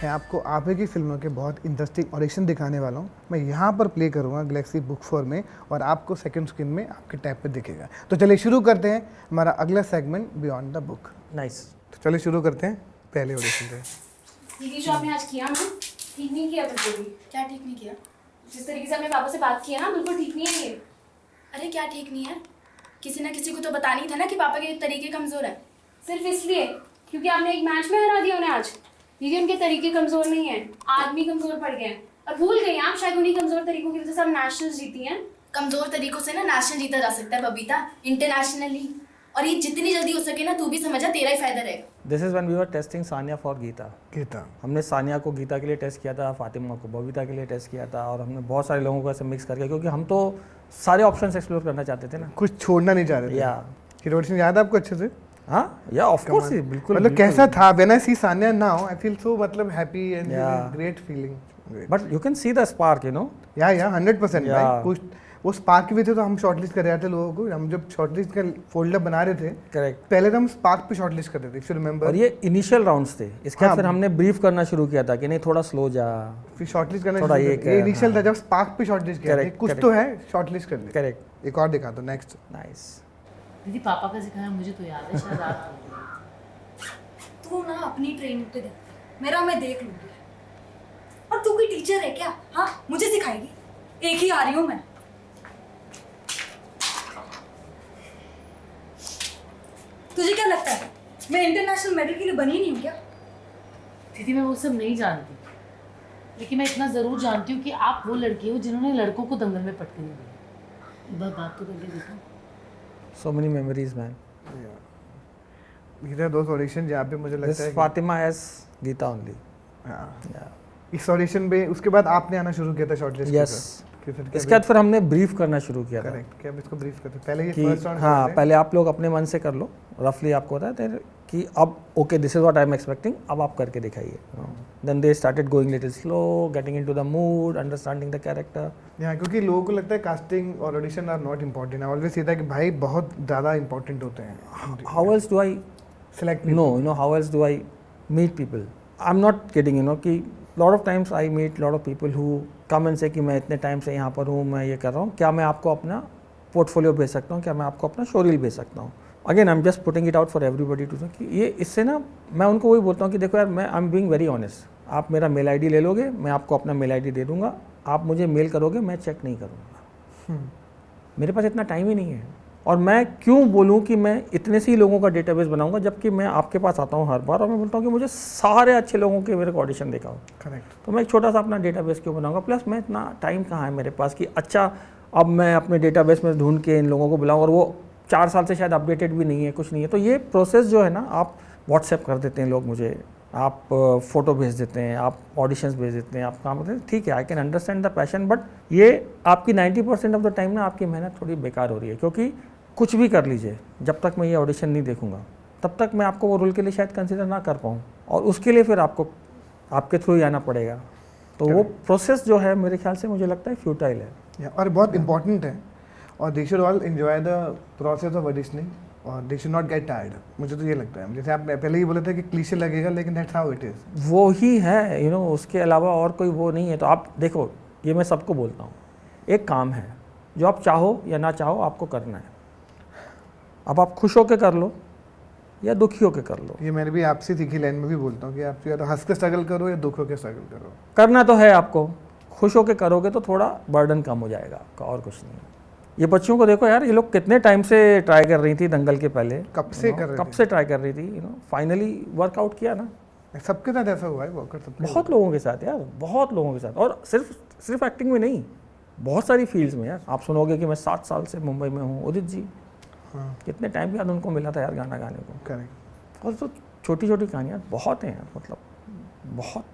मैं आपको आप ही की फिल्मों के बहुत इंटरेस्टिंग ऑडिशन दिखाने वाला हूँ। मैं यहाँ पर प्ले करूँगा गैलेक्सी बुक 4 में, और आपको सेकंड स्क्रीन में आपके टैब पे दिखेगा। तो चलिए शुरू करते हैं हमारा अगला segment beyond the book. Nice. तो चलिए शुरू करते हैं पहले ऑडिशन से। ये जो आपने आज किया ना, ठीक नहीं किया बिल्कुल भी। क्या ठीक नहीं किया? जिस तरीके से आपने पापा से बात किया ना, बिल्कुल ठीक नहीं है ये। अरे क्या ठीक नहीं है? किसी ना किसी को तो बताना ही था ना कि पापा के तरीके कमज़ोर है। सिर्फ इसलिए क्योंकि आपने एक मैच में हरा दिया उन्हें आज। दीदी उनके तरीके कमज़ोर नहीं है, आदमी कमज़ोर पड़ गए हैं। और भूल गई आप, शायद उन्हीं कमज़ोर तरीकों की वजह से आप नेशनल्स जीती हैं। कमज़ोर तरीकों से ना नेशनल जीता जा सकता है बबीता, इंटरनेशनली। और ये जितनी जल्दी हो सके ना, तू भी समझा, तेरा ही फायदा रहेगा। This is when we were testing Sania for Geeta. हमने सानिया को गीता के लिए टेस्ट किया था, फातिमा को बबीता के लिए टेस्ट किया था, और हमने बहुत सारे लोगों को ऐसे मिक्स करके, क्योंकि हम तो सारे ऑप्शंस एक्सप्लोर करना चाहते थे ना, कुछ छोड़ना नहीं चाह रहे थे। या ये ऑडिशन याद है आपको अच्छे से? हाँ, या ऑफ कोर्स, बिल्कुल। मतलब कैसा था? When I see Sania now I feel so मतलब happy and great feeling. But you can see the spark, you know. Yeah 100% भाई, कुछ वो स्पार्क की वजह से तो हम शॉर्टलिस्ट कर रहे थे लोगों को। हम जब शॉर्टलिस्ट का फोल्डर बना रहे थे, करेक्ट, पहले तो हम स्पार्क पे शॉर्टलिस्ट कर रहे थे, इफ यू रिमेंबर। और ये इनिशियल राउंड्स थे। इसके बाद फिर हमने ब्रीफ करना शुरू किया था कि नहीं थोड़ा स्लो जा, फिर शॉर्टलिस्ट करना थोड़ा शुरू ये किया। ये इनिशियल था जब स्पार्क पे शॉर्टलिस्ट किया था, कुछ तो है, शॉर्टलिस्ट कर ले। करेक्ट। एक और दिखा दो, नेक्स्ट। नाइस। दीदी पापा का सिखाया मुझे तो याद है, शायद आप तू ना अपनी ट्रेनिंग पे दे, मेरा मैं देख लूंगी। और तू कोई टीचर है क्या? हाँ, मुझे सिखाएगी? एक ही आ रही हूँ मैं। तुझे क्या लगता है मैं इंटरनेशनल मेडल के लिए बनी नहीं हूँ क्या? दीदी मैं वो सब नहीं जानती, लेकिन मैं इतना ज़रूर जानती हूँ कि आप वो लड़की हो जिन्होंने लड़कों को दंगल में पटकने दी। बात तो करके देखो। So many memories, man. These are those auditions जहाँ पे मुझे लगता है This Fatima as Geeta only. हाँ, इस ऑडिशन पे उसके बाद आपने आना शुरू किया था शॉर्टलिस्ट। Yes. इसके बाद फिर हमने ब्रीफ करना शुरू किया था। करेक्ट, क्या इसको ब्रीफ करते पहले ये कि फर्स्ट राउंड। हाँ, पहले आप लोग अपने मन से कर लो, रफली आपको होता है कि अब okay this is what I am expecting, अब आप करके दिखाइए। Then they started going little slow, getting into the mood, understanding the character. हाँ, क्योंकि लोगों को लगता है कास्टिंग और audition are not important. I always say था कि भाई बहुत ज़्यादा इंपॉर्टेंट होते हैं। How else do I select? No, you know how else do I meet people? I am not kidding, you know, कि lot of times I meet lot of people who come and say कि मैं इतने time से यहाँ पर हूँ, मैं ये कर रहा हूँ, क्या मैं आपको अपना पोर्टफोलियो भेज सकता हूँ, क्या मैं आपको अपना शोरील भेज सकता हूँ? Again I am just putting it out for everybody to know कि ये इससे ना मैं उनको वही बोलता हूँ कि देखो यार, मैं I am being very honest. आप मेरा मेल आईडी ले लोगे, मैं आपको अपना मेल आईडी दे दूँगा, आप मुझे मेल करोगे, मैं चेक नहीं करूँगा। मेरे पास इतना टाइम ही नहीं है। और मैं क्यों बोलूँ कि मैं इतने से ही लोगों का डेटाबेस बनाऊंगा, जबकि मैं आपके पास आता हूँ हर बार और मैं बोलता हूँ कि मुझे सारे अच्छे लोगों के मेरे को ऑडिशन देखा हो। करेक्ट। तो मैं एक छोटा सा अपना डेटाबेस क्यों बनाऊंगा, प्लस मैं इतना टाइम कहाँ है मेरे पास कि अच्छा अब मैं अपने डेटाबेस में ढूंढ के इन लोगों को बुलाऊँ, और वो 4 साल से शायद अपडेटेड भी नहीं है, कुछ नहीं है। तो ये प्रोसेस जो है ना, आप व्हाट्सएप कर देते हैं लोग मुझे, आप फ़ोटो भेज देते हैं, आप ऑडिशंस भेज देते हैं, आप काम करते हैं, ठीक है, I can understand the passion, but ये आपकी 90% ऑफ द टाइम ना आपकी मेहनत थोड़ी बेकार हो रही है, क्योंकि कुछ भी कर लीजिए, जब तक मैं ये ऑडिशन नहीं देखूंगा तब तक मैं आपको वो रोल के लिए शायद कंसिडर ना कर पाऊँ, और उसके लिए फिर आपको आपके थ्रू ही आना पड़ेगा। तो वो प्रोसेस जो है मेरे ख्याल से मुझे लगता है फ्यूटाइल है और बहुत इंपॉर्टेंट है, और they should all enjoy the process of auditioning, और they should not get tired. मुझे तो ये लगता है, जैसे आप पहले ही बोले थे कि क्लीशे लगेगा, लेकिन दैट्स हाउ इट इज़। वो ही है, उसके अलावा और कोई वो नहीं है। तो आप देखो, ये मैं सबको बोलता हूँ, एक काम है जो आप चाहो या ना चाहो आपको करना है। अब आप खुश होकर कर लो या दुखी होकर कर लो, ये मैंने भी आपसे सीखी लाइन में भी बोलता हूँ कि आप या तो हंस के स्ट्रगल करो या दुख होकर स्ट्रगल करो। करना तो है आपको। खुश होकर करोगे तो थोड़ा बर्डन कम हो जाएगा आपका, और कुछ नहीं। ये बच्चों को देखो यार, ये लोग कितने टाइम से ट्राई कर रही थी दंगल के पहले, कब से कर रहे कब से ट्राई कर रही थी, फाइनली वर्कआउट किया ना। सबके साथ ऐसा हुआ है, वॉकर सबके बहुत लोगों के साथ यार, बहुत लोगों के साथ, और सिर्फ एक्टिंग में नहीं, बहुत सारी फील्ड्स में यार। आप सुनोगे कि मैं 7 साल से मुंबई में हूँ, उदित जी, हाँ कितने टाइम के बाद उनको मिला था यार गाना गाने को। करेक्ट। और तो छोटी छोटी कहानियाँ बहुत हैं यार, मतलब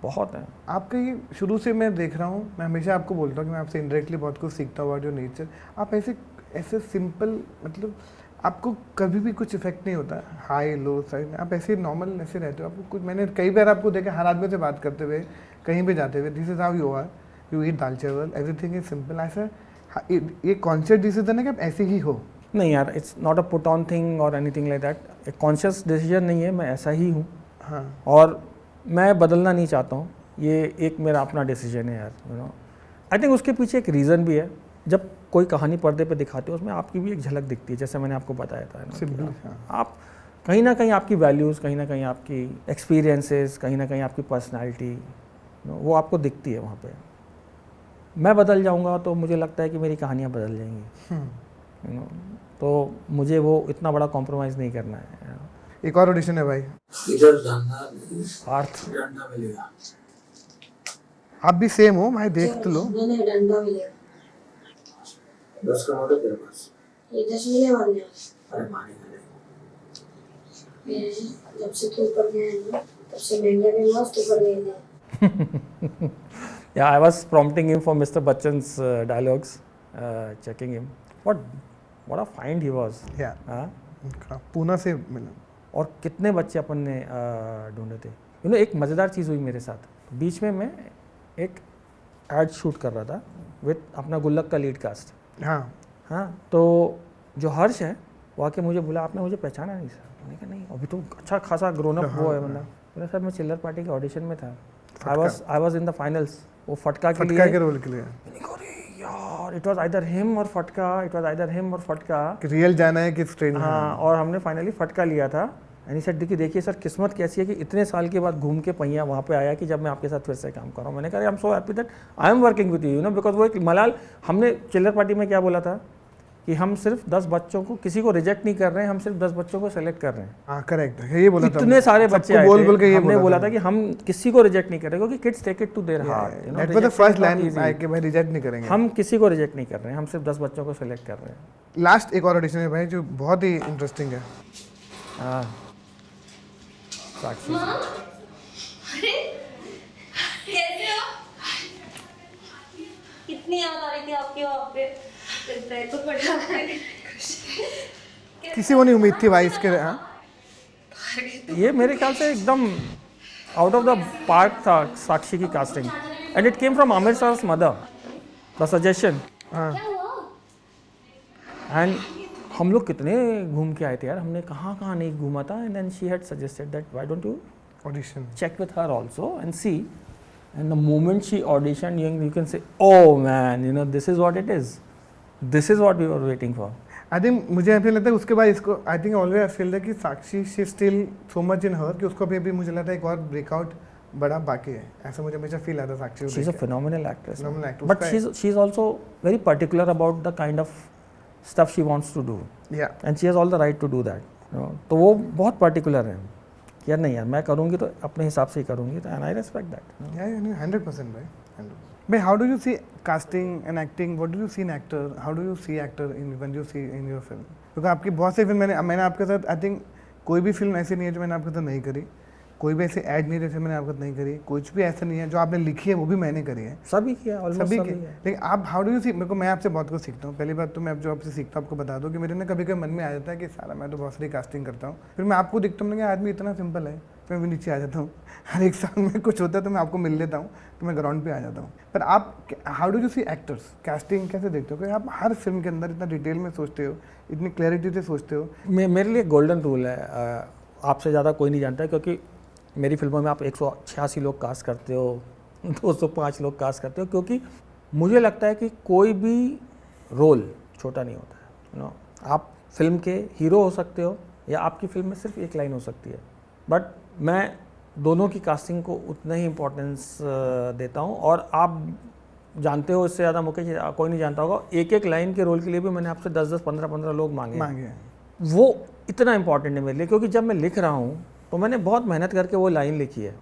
बहुत हैं। आपका ये शुरू से मैं देख रहा हूँ, मैं हमेशा आपको बोलता हूँ कि मैं आपसे इनडायरेक्टली बहुत कुछ सीखता हूँ, जो नेचर आप ऐसे सिंपल, मतलब आपको कभी भी कुछ इफेक्ट नहीं होता हाई लो साइड में, आप ऐसे नॉर्मल ऐसे रहते हो। आपको कुछ, मैंने कई बार आपको देखा हर आदमी से बात करते हुए, कहीं भी जाते हुए, this is how you are, you eat dal chawal, everything is simple. ऐसा ये कॉन्शियस डिसीजन है कि आप ऐसे ही हो? नहीं यार, it's not a put on thing और एनीथिंग लाइक दैट। एक कॉन्शियस डिसीजन नहीं है, मैं ऐसा ही हूँ। हाँ, और मैं बदलना नहीं चाहता हूँ, ये एक मेरा अपना डिसीजन है यार। आई थिंक उसके पीछे एक रीज़न भी है। जब कोई कहानी पर्दे पे दिखाते हो, उसमें आपकी भी एक झलक दिखती है, जैसे मैंने आपको बताया था ना, सिंपल। कि आप कहीं ना कहीं आपकी वैल्यूज़, कहीं ना कहीं आपकी एक्सपीरियंसेस, कहीं ना कहीं आपकी पर्सनैलिटी, वो आपको दिखती है वहाँ पे। मैं बदल जाऊँगा तो मुझे लगता है कि मेरी कहानियाँ बदल जाएंगी। तो मुझे वो इतना बड़ा कॉम्प्रोमाइज़ नहीं करना है। एक और ऑडिशन है भाई, इधर डंडा पार्थ, डंडा मिलेगा। आप भी सेम हो भाई, देख तो लो। नहीं डंडा मिलेगा। 10 का नोट है तेरे पास? ये 10 मिले वाले। अरे मानेगा नहीं। मेरे जब से तू ऊपर गया है ना, तब से महंगा भी मस्त ऊपर गए थे। Yeah, I was prompting him for Mr. Bachchan's dialogues, checking him. What a find he was. या हाँ? पूना से मिला। और कितने बच्चे अपन ने ढूंढे थे। एक मज़ेदार चीज़ हुई मेरे साथ। बीच में मैं एक एड शूट कर रहा था विद अपना गुल्लक का लीड कास्ट। हाँ हाँ, तो जो हर्ष है वो आके मुझे बोला, आपने मुझे पहचाना नहीं सर? मैंने कहा नहीं, अभी तो अच्छा खासा ग्रोन अप वो है बंदा। बोला सर मैं चिल्लर पार्टी के ऑडिशन में था, I was in the finals, वो फटका के रोल के लिए। यार इट वाज आइदर हिम और फटका, कि रियल जाना है कि ट्रेन। हाँ, और हमने फाइनली फटका लिया था। एंड ही सेड कि देखिए सर, किस्मत कैसी है कि इतने साल के बाद घूम के पहिया वहाँ पे आया कि जब मैं आपके साथ फिर से काम कर रहा हूँ। मैंने कहा I am so happy that I am working with you, because वो एक मलाल, हमने चिल्लर पार्टी में क्या बोला था कि हम सिर्फ 10 बच्चों को, किसी को रिजेक्ट नहीं कर रहे हैं, हम सिर्फ 10 बच्चों को सेलेक्ट कर रहे हैं। हाँ करेक्ट है, ये बोला था। इतने सारे बच्चे आए बोल थे, के ये हमने बोला था कि हम किसी को रिजेक्ट नहीं कर रहे, क्योंकि kids take it to their heart. That was the first line I कि भाई रिजेक्ट नहीं करेंगे। हम किसी को रिजेक्ट नहीं कर रहे हैं, हम सिर्फ 10 बच्चों को सेलेक्ट कर रहे हैं। लास्ट एक और ऑडिशन है भाई जो बहुत ही इंटरेस्टिंग है। हाँ, साक्षी। अरे कैसे हो? कितनी याद आ रही थी आपकी वहाँ पे। तो बढ़िया। किसी को नहीं उम्मीद थी भाई इसके। हाँ, ये मेरे ख्याल से एकदम आउट ऑफ द पार्क था साक्षी की casting, and it came from Aamir सर's मदर, द सजेशन। हाँ, एंड हम लोग कितने घूम के आए थे यार, हमने कहाँ कहाँ नहीं घूमा था। And then she had suggested that why don't you audition check with her also and see. And the moment she auditioned, you can say, oh man, this is what it is. This is what we were waiting for. I think मुझे ऐसा लगता है उसके बाद इसको I think always I feel that कि Sakshi she still so much in her कि उसको अभी मुझे लगता है एक और ब्रेकआउट बड़ा बाकी है। ऐसा मुझे हमेशा फील आता है साक्षी को She's a देख के। phenomenal actress. Phenomenal actress. But she's also very particular about the kind of stuff she wants to do Yeah. and she has all the right to do that, you know. तो वो बहुत particular है कि यार नहीं यार मैं करूँगी तो अपने हिसाब से ही करूँगी, and I respect that, you know. Yeah, 100%, भाई. 100%. But how do you see casting and acting? What do you see in actor? How do you see actor when you see in your film? क्योंकि आपकी बहुत सी film मैंने आपके साथ, I think कोई भी film ऐसी नहीं है जो मैंने आपके साथ नहीं करी, कोई भी ऐसी ऐड नहीं है जैसे मैंने आपके साथ नहीं करी, कुछ भी ऐसा नहीं है जो आपने लिखी है वो भी मैंने करी है, सभी किया, almost सभी सभी के. है. लेकिन आप हाउ डू यू सी, मेरे को, मैं आपसे बहुत कुछ सीखता हूँ. पहली बात तो मैं अब जो आपसे सीखता हूँ आपको बता दूँ कि मेरे ना कभी कभी मन में आ जाता है कि सारा मैं तो बहुत सारी कास्टिंग करता हूँ, फिर मैं आपको देखता हूँ कि आदमी इतना सिंपल है, फिर मैं नीचे आ जाता हूँ. हर एक साल में कुछ होता है तो मैं आपको मिल लेता हूँ, तो मैं ग्राउंड पे आ जाता हूँ. पर आप how do you see actors, casting कैसे देखते हो कि आप हर फिल्म के अंदर इतना डिटेल में सोचते हो, इतनी क्लैरिटी से सोचते हो? मेरे लिए गोल्डन रूल है, आपसे ज़्यादा कोई नहीं जानता है, क्योंकि मेरी फिल्मों में आप 186 लोग कास्ट करते हो, 205 लोग कास्ट करते हो, क्योंकि मुझे लगता है कि कोई भी रोल छोटा नहीं होता है, यू नो. आप फिल्म के हीरो हो सकते हो या आपकी फिल्म में सिर्फ एक लाइन हो सकती है, बट मैं दोनों की कास्टिंग को उतना ही इम्पोर्टेंस देता हूँ. और आप जानते हो, इससे ज़्यादा मुकेश कोई नहीं जानता होगा, एक एक लाइन के रोल के लिए भी मैंने आपसे 10-10, 15-15 लोग मांगे हैं. वो इतना इम्पॉर्टेंट है मेरे लिए, क्योंकि जब मैं लिख रहा हूँ तो मैंने बहुत मेहनत करके वो लाइन लिखी है,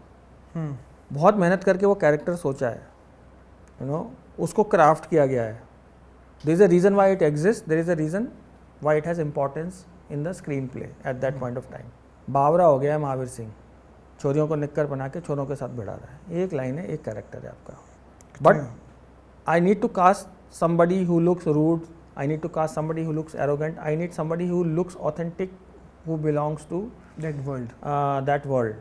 बहुत मेहनत करके वो कैरेक्टर सोचा है, यू नो, उसको क्राफ्ट किया गया है. There is a reason why it exist, there is a reason why it has importance in the screenplay at that point of time. बावरा हो गया है महावीर सिंह, छोरियों को निक्कर बना के छोरों के साथ भिड़ा रहा है, एक लाइन है, एक कैरेक्टर है आपका. But I need to cast somebody who looks rude, I need to cast somebody who looks arrogant. I need somebody who looks authentic, who belongs to that world. That world.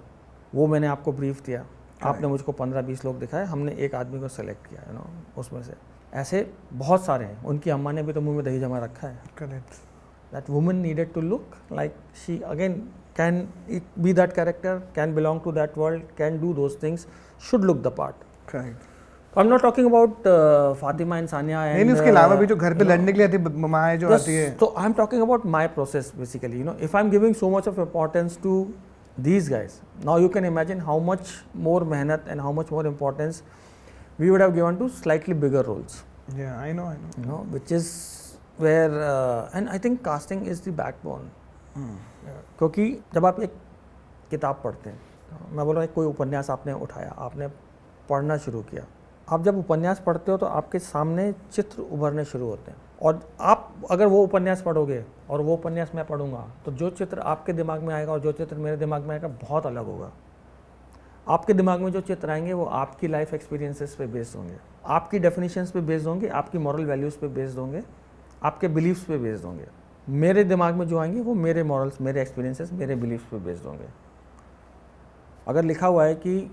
वो मैंने आपको brief दिया, आपने मुझको 15-20 लोग दिखाए, हमने एक आदमी को सेलेक्ट किया, यू नो, उसमें से. ऐसे बहुत सारे हैं. उनकी अम्मा ने भी तो मुंह में दही जमा रखा है. Correct. That woman needed to look like she again can be that character, can belong to that world, can do those things, should look the part. Correct. I'm not talking about Fatima and Sania and नहीं, उसके अलावा भी जो घर पे लड़ने के लिए आती माँ जो आती है. So I'm talking about my process basically. You know, if I'm giving so much of importance to these guys, now you can imagine how much more mehnat and how much more importance we would have given to slightly bigger roles. Yeah, I know. You know, which is where and I think casting is the backbone. क्योंकि जब आप एक किताब पढ़ते हैं, मैं बोल रहा हूँ कोई उपन्यास आपने उठाया, आपने पढ़ना शुरू किया, आप जब उपन्यास पढ़ते हो तो आपके सामने चित्र उभरने शुरू होते हैं. और आप अगर वो उपन्यास पढ़ोगे और वो उपन्यास मैं पढ़ूंगा तो जो चित्र आपके दिमाग में आएगा और जो चित्र मेरे दिमाग में आएगा बहुत अलग होगा. आपके दिमाग में जो चित्र आएंगे वो आपकी लाइफ एक्सपीरियंसेस पे बेस्ड होंगे, आपकी डेफिनेशंस पे बेस्ड होंगे, आपकी मॉरल वैल्यूज़ पे बेस्ड होंगे, आपके बिलीव्स पे बेस्ड होंगे. मेरे दिमाग में जो आएंगे वो मेरे मॉरल्स, मेरे एक्सपीरियंसेस, मेरे बिलीव्स पे बेस्ड होंगे. अगर लिखा हुआ है कि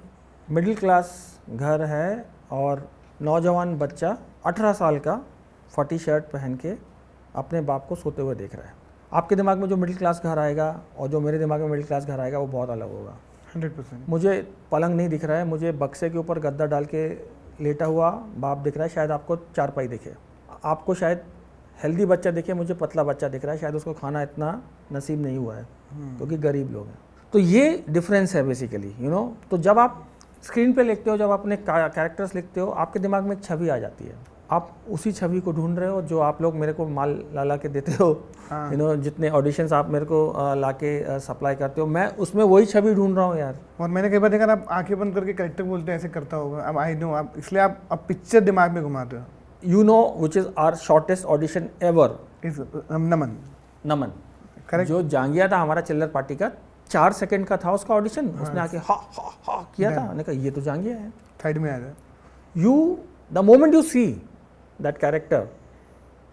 मिडिल क्लास घर है और नौजवान बच्चा 18 साल का फटी शर्ट पहन के अपने बाप को सोते हुए देख रहा है, आपके दिमाग में जो मिडिल क्लास घर आएगा और जो मेरे दिमाग में मिडिल क्लास घर आएगा वो बहुत अलग होगा. 100%. मुझे पलंग नहीं दिख रहा है, मुझे बक्से के ऊपर गद्दा डाल के लेटा हुआ बाप दिख रहा है, शायद आपको चारपाई दिखे, आपको शायद हेल्दी बच्चा दिखे, मुझे पतला बच्चा दिख रहा है, शायद उसको खाना इतना नसीब नहीं हुआ है क्योंकि गरीब लोग हैं. तो ये डिफरेंस है बेसिकली, यू नो. तो जब आप स्क्रीन पे लिखते हो, जब अपने कैरेक्टर्स लिखते हो, आपके दिमाग में एक छवि आ जाती है, आप उसी छवि को ढूंढ रहे हो जो आप लोग मेरे को माल ला के देते हो, यू नो, जितने ऑडिशंस आप मेरे को ला के सप्लाई करते हो, मैं उसमें वही छवि ढूंढ रहा हूँ यार. और मैंने कई बार देखा आप आंखें बंद करके कैरेक्टर बोलते हैं, ऐसे करता होगा. अब आई नो, आप इसलिए आप अब पिक्चर दिमाग में घुमाते हो. You know which is our shortest audition ever? इस नमन. करेक्ट. जो जांगिया था हमारा चिल्लर पार्टी का, 4 सेकंड का था उसका ऑडिशन. उसने आके हा हा हा किया था, मैंने कहा ये तो जांगिया है. साइड में आ जाए. You, the moment you see that character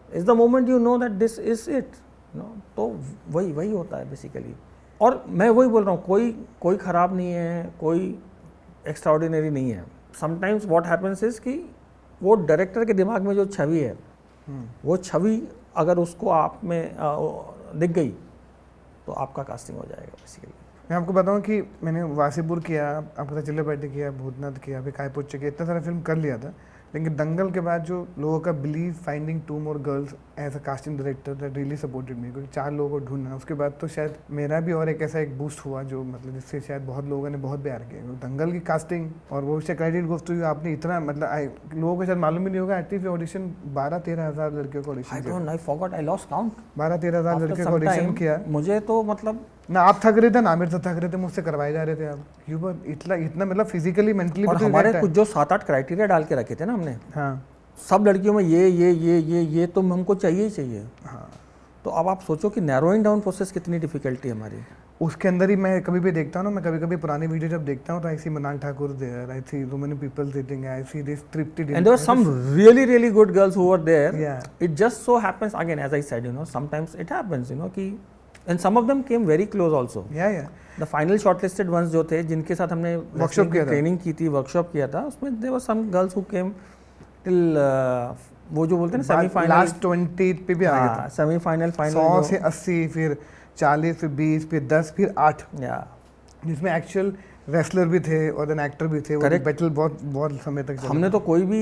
is the moment you know that this is it. You know, तो वही होता है बेसिकली. और मैं वही बोल रहा हूँ, कोई ख़राब नहीं है, कोई एक्स्ट्राऑर्डिनरी नहीं है. समटाइम्स व्हाट हैपेंस इज कि वो डायरेक्टर के दिमाग में जो छवि है, वो छवि अगर उसको आप में दिख गई तो आपका कास्टिंग हो जाएगा बेसिकली. मैं आपको बताऊं कि मैंने वासीपुर किया, आपके साथ चिल्लर पार्टी किया, भूतनाथ किया, फिर काय पोच्चे किया, इतना सारा फिल्म कर लिया था. लेकिन दंगल के बाद जो लोगों का believe finding 2 more girls as a casting director that really supported me, क्योंकि 4 लोगों को ढूंढना, उसके बाद तो शायद मेरा भी और एक ऐसा एक बूस्ट हुआ जो मतलब जिससे शायद बहुत लोगों ने बहुत प्यार किया। दंगल की कास्टिंग और वो उससे क्रेडिट गोज टू यू, आपने इतना मतलब लोगों को शायद मालूम भी नहीं होगा, एटलीस्ट ऑडिशन 12-13 हज़ार लड़कियों को audition I forgot, I lost count. 12-13 हज़ार लड़कियों को ऑडिशन किया। मुझे तो मतलब ना आप थक रहे थे ना आमिर तो थक रहे थे, मुझसे करवाए जा रहे थे आप। यू वर इतना मतलब फिजिकली मेंटली। और हमारे कुछ जो 7-8 क्राइटेरिया डाल के रखे थे ना हमने, हाँ सब लड़कियों में ये तो हमको चाहिए ही चाहिए। हाँ, तो अब आप सोचो कि नैरोइंग डाउन प्रोसेस कितनी डिफिकल्टी है हमारी। उसके अंदर ही मैं कभी भी देखता हूँ ना, मैं कभी कभी पुरानी वीडियो जब देखता हूँ तो I see Manal Thakur there, I see so many people sitting, I see this Tripti, And there were some really good girls who were there. Yeah. It just so happens, again as I said, sometimes it happens, कि and some of them came very close also. या The final shortlisted ones जो थे, जिनके साथ हमने Workshop किया था। Training की थी, वर्कशॉप किया था, उसमें there were some girls who came till वो जो बोलते हैं ना सेमीफाइनल, लास्ट 20 पे भी आ गया था। सेमीफाइनल 100 से 80, फिर 40, फिर 20, फिर 10, फिर 8, या जिसमें एक्चुअल रेसलर भी थे और देन एक्टर भी थे। वो Correct. बैटल बहुत समय तक चला। हमने तो कोई भी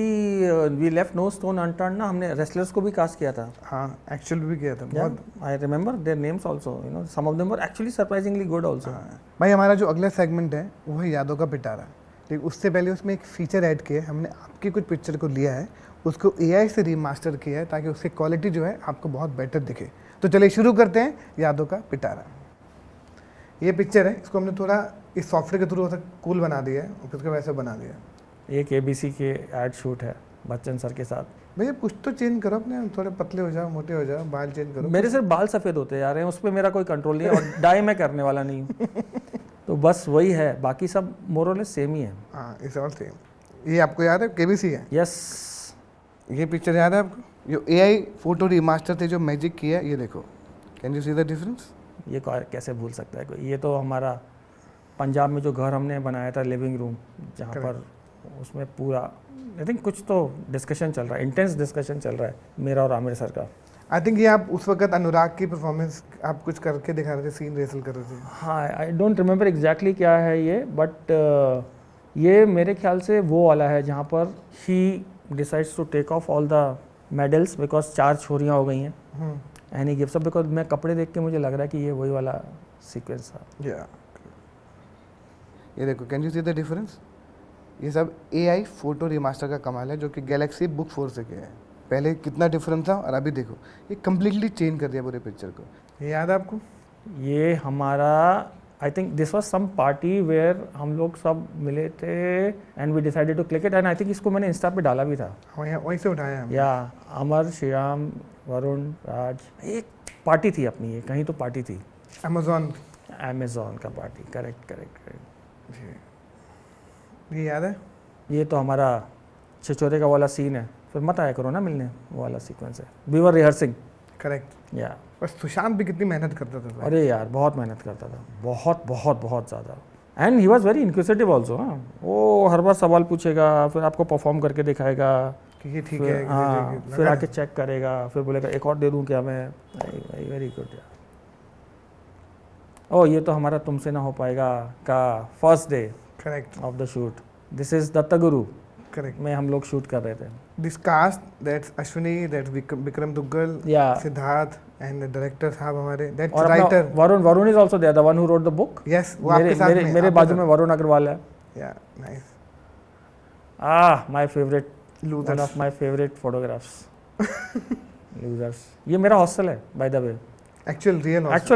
we left no stone unturned ना, हमने रेसलर्स को भी कास्ट किया था। हाँ एक्चुअल भी किया था बहुत। I remember their names also, some of them were actually surprisingly good also. भाई हमारा जो अगला सेगमेंट है वो है यादों का पिटारा। ठीक, उससे पहले उसमें एक फीचर ऐड किया है हमने, आपकी कुछ पिक्चर को लिया है, उसको AI से रीमास्टर किया है ताकि उसकी क्वालिटी जो है आपको बहुत बेटर दिखे। तो चलिए शुरू करते हैं यादों का पिटारा। ये पिक्चर है, इसको हमने थोड़ा इस सॉफ्टवेयर के थ्रू कूल बना दिया है और फिर उसको वैसे बना दिया है। एक ABC के एड शूट है बच्चन सर के साथ। भैया कुछ तो चेंज करो अपने, थोड़े पतले हो जाओ, मोटे हो जाओ, बाल चेंज करो। मेरे सिर्फ बाल सफ़ेद होते जा रहे हैं, उस पर मेरा कोई कंट्रोल नहीं है और डाई मैं करने वाला नहीं हूँ। तो बस वही है, बाकी सब मोर और लेस सेम ही है। हाँ इट्स ऑल सेम। ये आपको याद है KBC है? यस, ये पिक्चर याद है आपको? जो AI फोटो रिमास्टर थे जो मैजिक किया, ये देखो, can you see the difference? ये कैसे भूल सकता है कोई। ये तो हमारा पंजाब में जो घर हमने बनाया था, लिविंग रूम, जहाँ पर उसमें पूरा आई थिंक कुछ तो डिस्कशन चल रहा है, इंटेंस डिस्कशन चल रहा है मेरा और आमिर सर का। आई थिंक ये आप उस वक्त अनुराग की परफॉर्मेंस आप कुछ करके दिखा रहे थे, सीन रेसल कर रहे थे। हाँ, आई डोंट रिमेंबर एग्जैक्टली क्या है ये, बट ये मेरे ख्याल से वो वाला है जहाँ पर he decides to take off all the medals because 4 छोरियाँ हो गई हैं and he gives up, because मैं कपड़े देख के मुझे लग रहा है कि ये वही वाला सीक्वेंस था। ये देखो, can you see the difference? ये सब AI फोटो रिमास्टर का कमाल है जो कि गैलेक्सी बुक 4 से किया है। पहले कितना डिफरेंस था और अभी देखो, ये कम्प्लीटली चेंज कर दिया पूरे पिक्चर को। ये याद है आपको? ये हमारा I think this was some party where हम लोग सब मिले थे and we decided to click it, and I think इसको मैंने इंस्टा पे डाला भी था। वहीं से उठाया हम। या अमर, श्रीराम, वरुण, राज, एक पार्टी थी अपनी, ये कहीं तो पार्टी थी, अमेज़ॉन का पार्टी। करेक्ट। ये याद है? ये तो हमारा छिछोरे का वाला सीन है, फिर मत आया करो ना मिलने, वो वाला सीक्वेंस है। We were rehearsing. करेक्ट। या बस सुशांत भी कितनी मेहनत करता था भाई। अरे यार बहुत मेहनत करता था, बहुत ज़्यादा। And he was very inquisitive also. हाँ, वो हर बार सवाल पूछेगा, फिर आपको परफॉर्म करके दिखाएगा कि ये ठीक है। हाँ, फिर आके चेक करेगा, फिर बोलेगा एक और दे दूँ क्या मैं। वेरी गुड यार। ओ, ये तो हमारा तुमसे ना हो पाएगा का first day correct of the shoot. This is Dattaguru correct में हम लोग शूट कर रहे थे। This cast, that's Ashwini, that's Vikram Duggal, Yeah. Siddharth and director साहब हमारे, दैट्स और writer. Varun is also there, the one who wrote the book. Yes, वो आपके साथ में, मेरे आपके बाजू साथ। में वरुण अग्रवाल है। या nice. My favourite, one of my favourite photographs. Losers. ये मेरा हॉस्टल है by the way, actual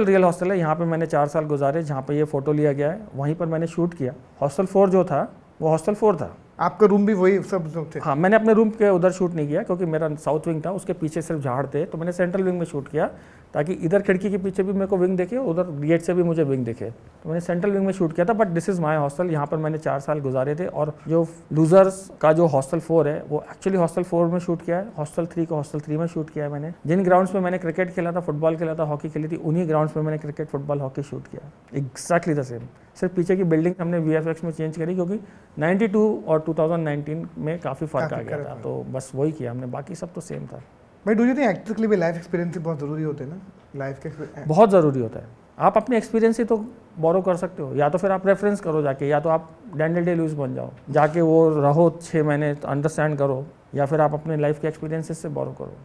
real hostel है। यहाँ पे मैंने 4 साल गुजारे, जहाँ पे ये फोटो लिया गया है वहीं पर मैंने शूट किया। हॉस्टल 4 जो था वो हॉस्टल 4 था। आपका रूम भी वही सब थे? हाँ, मैंने अपने रूम के उधर शूट नहीं किया क्योंकि मेरा साउथ विंग था, उसके पीछे सिर्फ झाड़ थे, तो मैंने सेंट्रल विंग में शूट किया ताकि इधर खिड़की के पीछे भी मेरे को विंग देखे, उधर गेट से भी मुझे विंग दिखे, तो मैंने सेंट्रल विंग में शूट किया था। But this is my hostel, यहाँ पर मैंने 4 साल गुजारे थे। और जो लूजर्स का जो हॉस्टल 4 है वो एक्चुअली हॉस्टल 4 में शूट किया है, हॉस्टल 3 को हॉस्टल 3 में शूट किया है मैंने। जिन ग्राउंड्स में मैंने क्रिकेट खेला था, फुटबॉल खेला था, हॉकी खेली थी, उन्हीं ग्राउंड्स में मैंने क्रिकेट, फुटबॉल, हॉकी शूट किया, एग्जैक्टली द सेम। सिर्फ पीछे की बिल्डिंग हमने VFX में चेंज करी क्योंकि 92 और 2019 में काफ़ी फ़र्क आ गया था, तो बस वही किया हमने, बाकी सब तो सेम था। भाई डू यू थिंक एक्टर्स के लिए भी लाइफ एक्सपीरियंस बहुत ज़रूरी होते हैं ना? लाइफ के बहुत ज़रूरी होता है। आप अपने एक्सपीरियंस ही तो बोरो कर सकते हो, या तो फिर आप रेफरेंस करो जाके, या तो आप डैनियल डे लुइस बन जाओ, जाके वो रहो 6 महीने, अंडरस्टैंड करो, या फिर आप अपने लाइफ के एक्सपीरियंसेस से बोरो करो।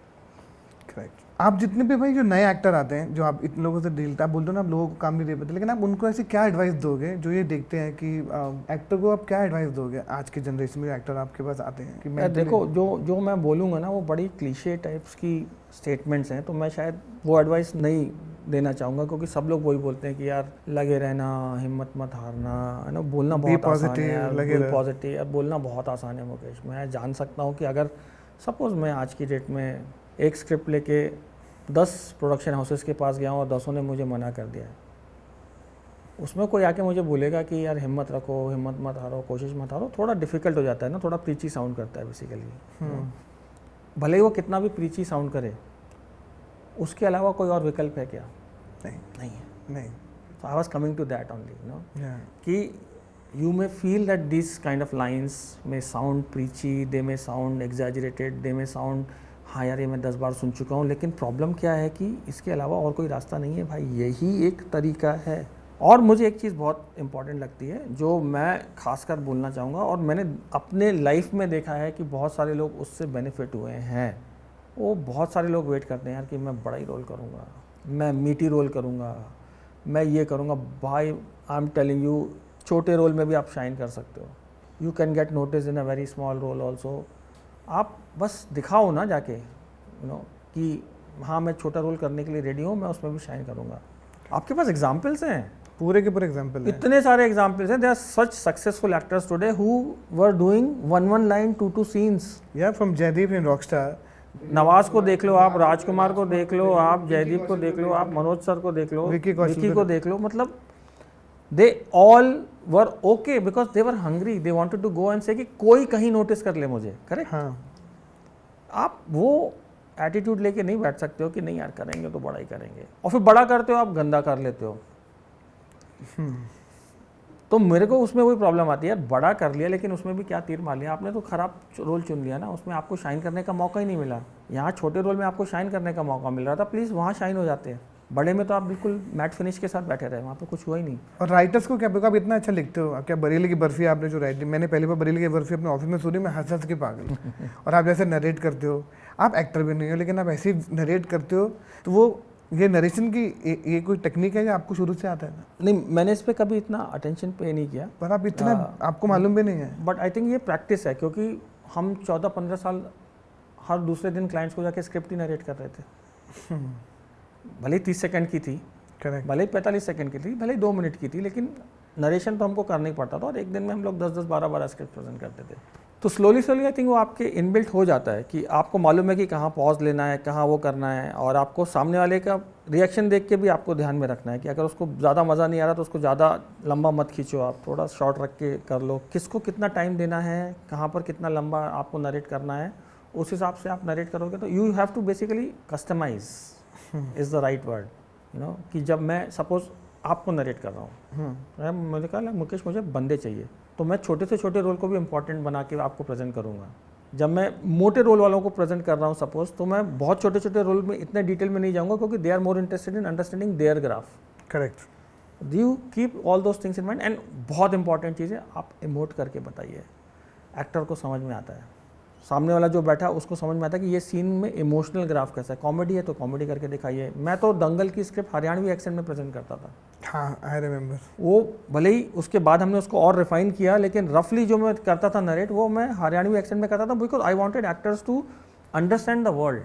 करेक्ट। आप जितने भी भाई जो नए एक्टर आते हैं, जो आप इतने लोगों से डील, आप बोलते हो ना आप लोगों को काम नहीं दे पाते, लेकिन आप उनको ऐसी क्या एडवाइस दोगे जो ये देखते हैं कि एक्टर को आप क्या एडवाइस दोगे आज की जनरेशन में एक्टर आपके पास आते हैं कि यार देखो, जो मैं बोलूँगा ना वो बड़ी क्लीशे टाइप्स की स्टेटमेंट्स हैं, तो मैं शायद वो एडवाइस नहीं देना चाहूँगा, क्योंकि सब लोग वही बोलते हैं कि यार लगे रहना, हिम्मत मत हारना, है ना, बोलना बहुत आसान है यार, बी पॉजिटिव यार, बोलना बहुत आसान है मुकेश। मैं जान सकता हूँ कि अगर सपोज़ मैं आज की डेट में एक स्क्रिप्ट लेके 10 प्रोडक्शन हाउसेस के पास गया हूँ और 10 ने मुझे मना कर दिया है, उसमें कोई आके मुझे बोलेगा कि यार हिम्मत रखो, हिम्मत मत हारो, कोशिश मत हारो, थोड़ा डिफिकल्ट हो जाता है ना, थोड़ा प्रीची साउंड करता है बेसिकली। भले ही वो कितना भी प्रीची साउंड करे, उसके अलावा कोई और विकल्प है क्या? नहीं है। नहीं। So I was coming to that only, you know, कि you may feel that these kind of lines may sound preachy, they may sound exaggerated, they may sound हाँ यार ये मैं 10 बार सुन चुका हूँ, लेकिन प्रॉब्लम क्या है कि इसके अलावा और कोई रास्ता नहीं है भाई, यही एक तरीका है। और मुझे एक चीज़ बहुत इंपॉर्टेंट लगती है जो मैं खासकर बोलना चाहूँगा, और मैंने अपने लाइफ में देखा है कि बहुत सारे लोग उससे बेनिफिट हुए हैं। वो बहुत सारे लोग वेट करते हैं यार कि मैं बड़ा ही रोल करूँगा, मैं मीटी रोल करूँगा, मैं ये करूँगा। भाई आई एम टेलिंग यू, छोटे रोल में भी आप शाइन कर सकते हो। You can get notice in a very small role also. आप बस दिखाओ ना जाके, यू नो, कि हाँ मैं छोटा रोल करने के लिए रेडी हूँ, मैं उसमें भी शाइन करूँगा। आपके पास एग्जाम्पल्स हैं, पूरे के पूरे एग्जाम्पल हैं, इतने सारे एग्जाम्पल्स हैं। There are such successful actors today who were doing 1 line 2 scenes. या from Jaideep in Rockstar, Nawaz को देख लो आप, राजकुमार को देख लो आप, जयदीप को देख लो आप, मनोज सर को देख लो, विकी को देख लो, मतलब they all were okay because they were hungry, they wanted to go and say कि कोई कहीं नोटिस कर ले मुझे। करेक्ट। हाँ। आप वो एटीट्यूड लेके नहीं बैठ सकते हो कि नहीं यार करेंगे तो बड़ा ही करेंगे, और फिर बड़ा करते हो आप गंदा कर लेते हो। तो मेरे को उसमें वही प्रॉब्लम आती है यार, बड़ा कर लिया लेकिन उसमें भी क्या तीर मार लिया आपने, तो खराब रोल चुन लिया ना, उसमें आपको शाइन करने का मौका ही नहीं मिला। यहाँ छोटे रोल में आपको शाइन करने का मौका मिल रहा था, प्लीज़ वहाँ शाइन हो जाते हैं। बड़े में तो आप बिल्कुल मैट फिनिश के साथ बैठे रहे, वहाँ पे कुछ हुआ ही नहीं। और राइटर्स को क्या, आप इतना अच्छा लिखते हो, क्या बरेली की बर्फी आपने जो राइटिंग, मैंने पहली बार बरेली की बर्फी अपने ऑफिस में सुनी, मैं हंस के पागल। और आप जैसे नरेट करते हो, आप एक्टर भी नहीं हो लेकिन आप ऐसे नरेट करते हो, तो वो ये नरेशन की ये कोई टेक्निक है या आपको शुरू से आता है? नहीं, मैंने इस पर कभी इतना अटेंशन पे नहीं किया, पर आप इतना आपको मालूम भी नहीं है। बट आई थिंक ये प्रैक्टिस है, क्योंकि हम 14-15 साल हर दूसरे दिन क्लाइंट्स को जाके स्क्रिप्ट ही नरेट कर रहे थे। भले ही 30 सेकंड की थी, करेक्ट, भले ही 45 सेकंड की थी, भले ही 2 मिनट की थी, लेकिन नरेशन तो हमको करना ही पड़ता था, और एक दिन में हम लोग 10-10, 12-12 स्क्रिप्ट प्रेजेंट करते थे। तो स्लोली आई थिंक वो आपके इनबिल्ट हो जाता है कि आपको मालूम है कि कहाँ पॉज लेना है, कहाँ वो करना है, और आपको सामने वाले का रिएक्शन देख के भी आपको ध्यान में रखना है कि अगर उसको ज़्यादा मज़ा नहीं आ रहा तो उसको ज़्यादा लंबा मत खींचो, आप थोड़ा शॉर्ट रख के कर लो। किसको कितना टाइम देना है, कहाँ पर कितना लंबा आपको नरेट करना है, उस हिसाब से आप नरेट करोगे। तो you have to basically customise is the right word, you know, कि जब मैं सपोज आपको नरेट कर रहा हूँ, मुझे कहा मुकेश मुझे बंदे चाहिए, तो मैं छोटे से छोटे रोल को भी इम्पॉर्टेंट बना के आपको प्रेजेंट करूँगा। जब मैं मोटे रोल वालों को प्रेजेंट कर रहा हूँ सपोज, तो मैं बहुत छोटे छोटे रोल में इतने डिटेल में नहीं जाऊँगा, क्योंकि they are more interested in understanding their graph. Correct. You keep all those things in mind. And बहुत इंपॉर्टेंट चीज़ है, आप इमोट करके बताइए, एक्टर को समझ में आता है, सामने वाला जो बैठा उसको समझ में आता है कि ये सीन में इमोशनल ग्राफ कैसा है। कॉमेडी है तो कॉमेडी करके दिखाइए। मैं तो दंगल की स्क्रिप्ट हरियाणवी एक्सेंट में प्रेजेंट करता था। हाँ, आई रिमेंबर। वो भले ही उसके बाद हमने उसको और रिफाइन किया, लेकिन रफली जो मैं करता था नरेट, वो मैं हरियाणवी एक्सेंट में करता था, because I wanted actors to understand the world.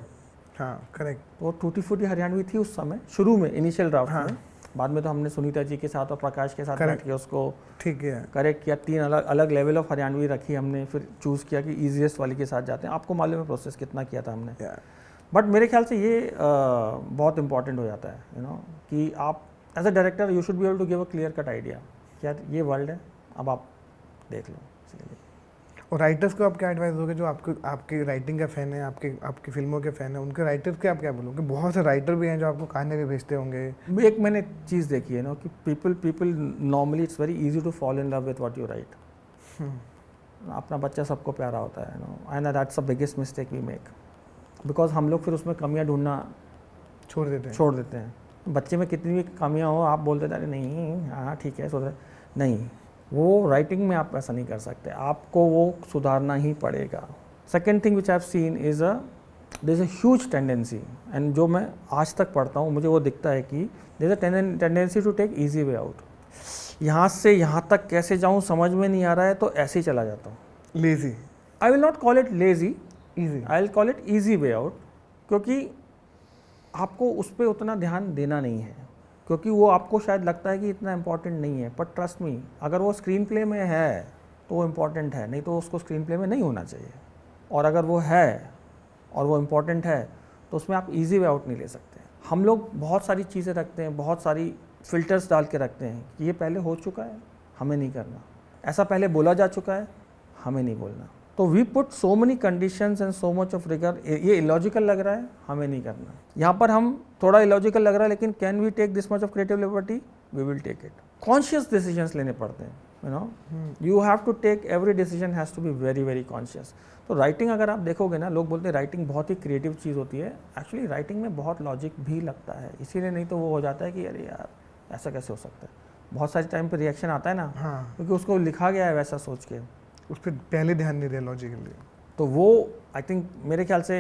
हाँ, करेक्ट। वो टूटी फूटी हरियाणवी थी उस समय, शुरू में इनिशियल ड्राफ्ट में। बाद में तो हमने सुनीता जी के साथ और प्रकाश के साथ बैठ के उसको ठीक है करेक्ट किया। 3 अलग अलग लेवल ऑफ हरियाणवी रखी हमने, फिर चूज़ किया कि ईजीएस्ट वाली के साथ जाते हैं। आपको मालूम है प्रोसेस कितना किया था हमने। बट मेरे ख्याल से ये बहुत इंपॉर्टेंट हो जाता है, यू नो, कि आप as a director you should be able to give a clear cut idea क्या ये वर्ल्ड है, अब आप देख लो। और राइटर्स को आप क्या एडवाइस दोगे जो आपकी राइटिंग का फ़ैन है, आपकी फिल्मों के फ़ैन है, उनके राइटर्स के आप क्या बोलोगे? बहुत से राइटर भी हैं जो आपको कहानी भी भेजते होंगे। एक मैंने चीज़ देखी है ना कि people normally it's very easy to fall in love with what you write. अपना बच्चा सबको प्यारा होता है, no, and that's the biggest mistake we make, because हम लोग फिर उसमें कमियाँ ढूंढना छोड़ देते हैं। बच्चे में कितनी भी कमियाँ हो, आप बोलते थे अरे नहीं हाँ ठीक है सोच रहे, नहीं, वो राइटिंग में आप ऐसा नहीं कर सकते, आपको वो सुधारना ही पड़ेगा। Second thing which I have seen is there is a huge tendency, and जो मैं आज तक पढ़ता हूँ मुझे वो दिखता है कि there is a tendency to take easy way out. यहाँ से यहाँ तक कैसे जाऊँ समझ में नहीं आ रहा है तो ऐसे ही चला जाता हूँ। Lazy, I will not call it lazy, easy. I will call it easy way out, क्योंकि आपको उस पर उतना ध्यान देना नहीं है, क्योंकि वो आपको शायद लगता है कि इतना इम्पॉर्टेंट नहीं है, पर ट्रस्ट मी अगर वो स्क्रीन प्ले में है तो वो इम्पॉर्टेंट है, नहीं तो उसको स्क्रीन प्ले में नहीं होना चाहिए। और अगर वो है और वो इम्पॉर्टेंट है तो उसमें आप इजी वे आउट नहीं ले सकते। हम लोग बहुत सारी चीज़ें रखते हैं, बहुत सारी फ़िल्टर्स डाल के रखते हैं कि ये पहले हो चुका है, हमें नहीं करना, ऐसा पहले बोला जा चुका है, हमें नहीं बोलना। तो we put so many conditions and so much of rigour, ये इलॉजिकल लग रहा है, हमें नहीं करना। यहाँ पर हम थोड़ा इलॉजिकल लग रहा है, लेकिन can we take this much of creative liberty, we will take it. Conscious decisions लेने पड़ते हैं, you know, you have to take every decision has to be very very conscious. तो राइटिंग अगर आप देखोगे ना, लोग बोलते हैं राइटिंग बहुत ही क्रिएटिव चीज़ होती है, एक्चुअली राइटिंग में बहुत लॉजिक भी लगता है, इसीलिए नहीं तो वो हो जाता है कि अरे यार ऐसा कैसे हो सकता है, बहुत सारे टाइम पे रिएक्शन आता है ना, हाँ, क्योंकि उसको लिखा गया है वैसा सोच के, उस पर पहले ध्यान नहीं दिया लॉजिकली। तो वो आई थिंक मेरे ख्याल से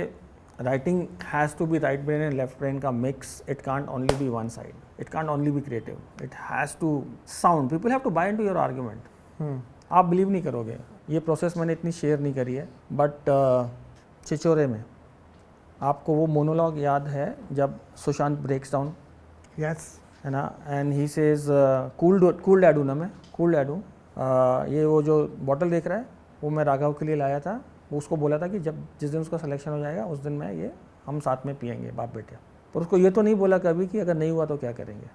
writing has to be right brain and left brain का मिक्स, it can't only be one side, it can't only be creative, it has to sound, people have to buy into your argument. आप believe नहीं करोगे, ये process मैंने इतनी share नहीं करी है, बट छिछोरे में आपको वो मोनोलॉग याद है जब सुशांत ब्रेक्स डाउन, यस, है ना, एंड ही सेज कूल डैडू ना, मैं कूल डैडू, ये वो जो बॉटल देख रहा है वो मैं राघव के लिए लाया था, वो उसको बोला था कि जब जिस दिन उसका सिलेक्शन हो जाएगा उस दिन मैं ये हम साथ में पियेंगे बाप बेटे, पर उसको ये तो नहीं बोला कभी कि अगर नहीं हुआ तो क्या करेंगे।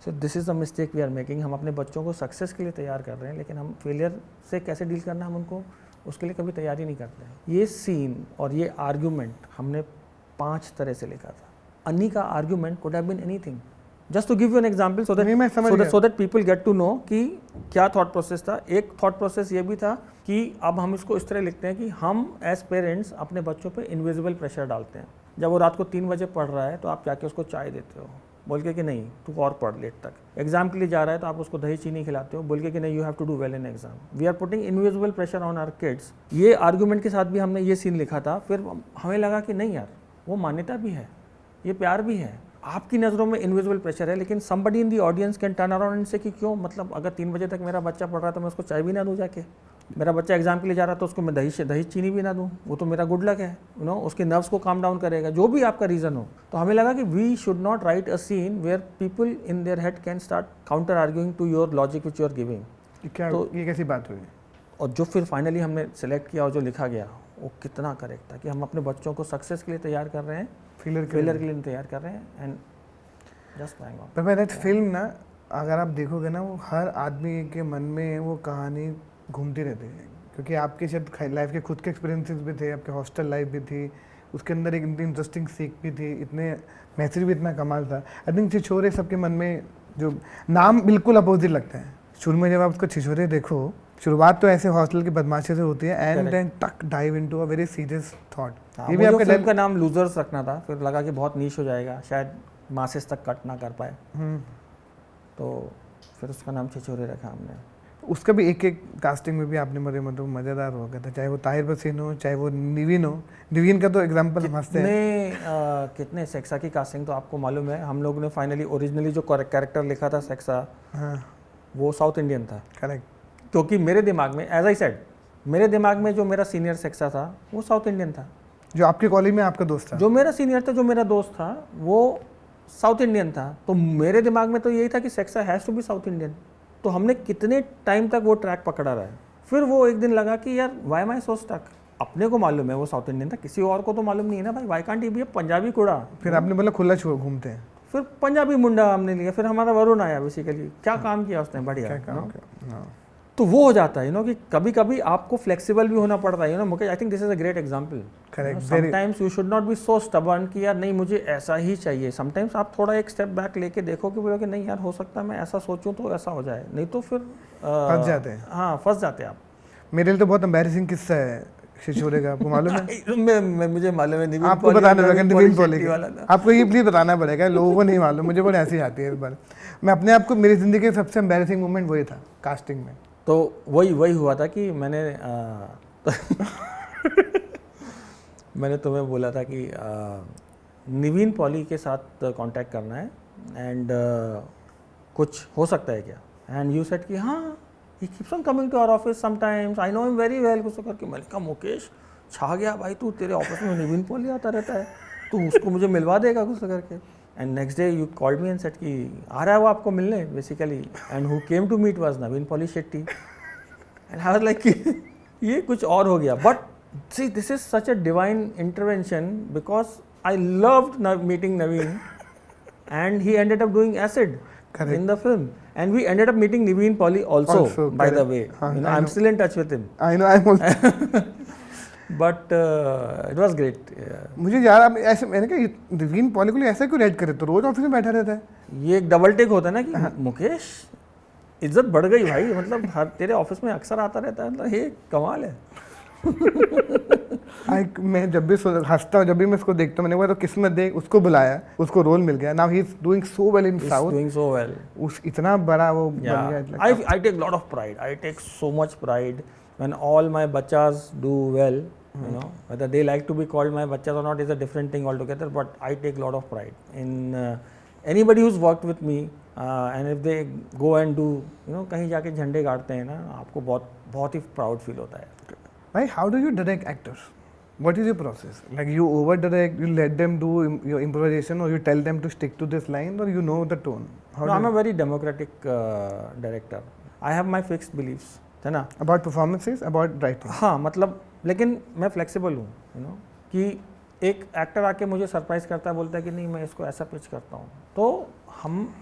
So this is the mistake we are making, हम अपने बच्चों को सक्सेस के लिए तैयार कर रहे हैं, लेकिन हम फेलियर से कैसे डील करना हम उनको उसके लिए कभी तैयारी नहीं करते हैं। ये सीन और ये आर्ग्यूमेंट हमने 5 तरह से लिखा था। अन्नी का argument could have been anything, just to give you an example so that people get to know कि क्या थॉट प्रोसेस था। एक थॉट प्रोसेस ये भी था कि अब हम इसको इस तरह लिखते हैं कि हम एज पेरेंट्स अपने बच्चों पे इनविजिबल प्रेशर डालते हैं। जब वो रात को 3 बजे पढ़ रहा है तो आप जाके उसको चाय देते हो बोल के कि नहीं तू और पढ़ लेट तक, एग्जाम के लिए जा रहा है तो आप उसको दही चीनी खिलाते हो बोल के कि नहीं you have to do well in exam. We are putting invisible pressure on our kids. ये आर्ग्यूमेंट के साथ भी हमने ये सीन लिखा था, फिर हमें लगा कि नहीं यार वो मान्यता भी है, ये प्यार भी है। आपकी नज़रों में इनविजिबल प्रेशर है, लेकिन somebody in the audience can turn around and say कि क्यों, मतलब अगर 3 बजे तक मेरा बच्चा पढ़ रहा है तो मैं उसको चाय भी ना दूँ जाके, मेरा बच्चा एग्जाम के लिए जा रहा है तो उसको मैं दही चीनी भी ना दूँ, वो तो मेरा गुड लक है, यू नो, उसके नर्व्स को काम डाउन करेगा, जो भी आपका रीज़न हो। तो हमें लगा कि we should not write a scene where people in their head can start counter arguing to your logic which you are giving. क्या तो ये कैसी बात हुई? और जो फिर फाइनली हमने सेलेक्ट किया और जो लिखा गया वो कितना करेक्ट था कि हम अपने बच्चों को सक्सेस के लिए तैयार कर रहे हैं, फेलियर के लिए तैयार कर रहे हैं, एंड जस्ट बैंक ऑन। पर दैट फिल्म ना, अगर आप देखोगे ना, वो हर आदमी के मन में वो कहानी घूमती रहती है, क्योंकि आपके शायद लाइफ के खुद के एक्सपीरियंसेस भी थे, आपके हॉस्टल लाइफ भी थी, उसके अंदर एक इतनी इंटरेस्टिंग सीख भी थी, इतने मैसेज भी इतना कमाल था। आई थिंक छिछोरे सबके मन में जो नाम बिल्कुल अपोजिट लगता है। शुरू में जब आप उसको छिछोरे देखो, शुरुआत तो ऐसे हॉस्टल की बदमाशी से होती है एंड देन टक dive into a very serious thought. ये भी आपके फिल्म का नाम लूजर्स रखना था, फिर लगा कि बहुत नीश हो जाएगा, शायद मासेस तक कट ना कर पाए, तो फिर उसका नाम छिछोरे रखा हमने। उसका भी एक एक कास्टिंग में भी आपने मेरे मतलब मज़ेदार हो गया था, चाहे वो ताहिर बसीन हो, चाहे वो निवीन हो। निवीन का तो एग्जांपल हम हंसते हैं। कितने सेक्सा की कास्टिंग तो आपको मालूम है, हम लोग ने फाइनली ओरिजिनली जो कैरेक्टर लिखा था सेक्सा, हाँ वो साउथ इंडियन था। करेक्ट। क्योंकि मेरे दिमाग में, एज आई सेड, मेरे दिमाग में जो मेरा सीनियर सेक्सा था वो साउथ इंडियन था। जो आपके कॉलेज में आपका दोस्त था? जो मेरा सीनियर था, जो मेरा दोस्त था, वो साउथ इंडियन था। तो मेरे दिमाग में तो यही था कि सेक्सा has to be South Indian. तो हमने कितने टाइम तक वो ट्रैक पकड़ा रहा है। फिर वो एक दिन लगा कि यार वाई एम आई सो स्टक, अपने को मालूम है वो साउथ इंडियन था, किसी और को तो मालूम नहीं है ना भाई, why can't he be Punjabi कूड़ा। फिर आपने बोला खुला छोड़ घूमते हैं, फिर पंजाबी मुंडा हमने लिया। फिर हमारा वरुण आया, बेसिकली क्या काम किया उसने, बढ़िया क्या काम किया। हाँ। तो वो हो जाता है यू नो कि कभी कभी आपको फ्लेक्सिबल भी होना पड़ता है, you know Mukesh. I think this is a great example. Correct. Sometimes you should not be so stubborn कि यार नहीं मुझे ऐसा ही चाहिए। समटाइम्स आप थोड़ा एक स्टेप बैक लेके देखो कि बोलो कि नहीं यार हो सकता है मैं ऐसा सोचूं तो ऐसा हो जाए, नहीं तो फिर फंस जाते हैं। हाँ फंस जाते हैं आप। मेरे लिए तो बहुत एम्बैरेसिंग किस्सा है छिछोरे का, आपको मालूम है? मैं मुझे मालूम है, आपको बताना पड़ेगा, निविन पॉली आपको ये प्लीज बताना पड़ेगा, लोगों को नहीं मालूम, मुझे बड़ी हंसी आती है इस बार। मैं अपने आप को, मेरी ज़िंदगी का सबसे एम्बैरेसिंग मोमेंट वही था कास्टिंग में। तो वही हुआ था कि मैंने मैंने तुम्हें बोला था कि निवीन पॉली के साथ कांटेक्ट करना है एंड कुछ हो सकता है क्या, एंड यू सेड कि हाँ he keeps on coming to our office sometimes, I know him very well, कुछ तो करके। मैंने कहा मुकेश छा गया भाई, तू तेरे ऑफिस में निवीन पॉली आता रहता है, तू उसको मुझे मिलवा देगा कुछ तो करके। And next day you called me and said कि आ रहा है वो आपको मिलने basically, and who came to meet was Naveen Polishetty. And I was like ये कुछ और हो गया, but see this is such a divine intervention because I loved meeting Naveen and he ended up doing acid in the film, and we ended up meeting Niveen Pauly also by the way. You know, I'm still in touch with him. I know, I'm also. But it was great. मुझे यार अब ऐसे मैंने कहा Nivin poly को ऐसा क्यों red करे, तो रोज ऑफिस में बैठा रहता है। ये एक डबल टेक होता है ना कि मुकेश इज्जत बढ़ गई भाई, मतलब हर तेरे ऑफिस में अक्सर आता रहता है, मतलब ये कमाल है। मैं जब भी हंसता हूँ, जब भी मैं उसको देखता हूँ, मैंने बोला तो किस्मत देख उसको बुलाया, उसको रोल मिल गया। Now he is doing so well in south, doing so well, उस इतना बड़ा वो बन गया। I take lot of pride, I take so much pride when all my bachas do well, you know, whether they like to be called my bachas or not is a different thing altogether, but I take lot of pride in anybody who's worked with me, and if they go and do, you know, कहीं जाके झंडे गाड़ते हैं ना, आपको बहुत ही proud feel होता है। Why? How do you direct actors? What is your process? Like you over direct, you let them do your improvisation, or you tell them to stick to this line, or you know the tone? No, I'm a very democratic director. I have my fixed beliefs, है ना? About performances, about writing. हाँ, मतलब लेकिन मैं flexible हूँ, you know, कि एक actor आके मुझे सरप्राइज करता है, बोलता है कि नहीं मैं इसको ऐसा पिच करता हूँ, तो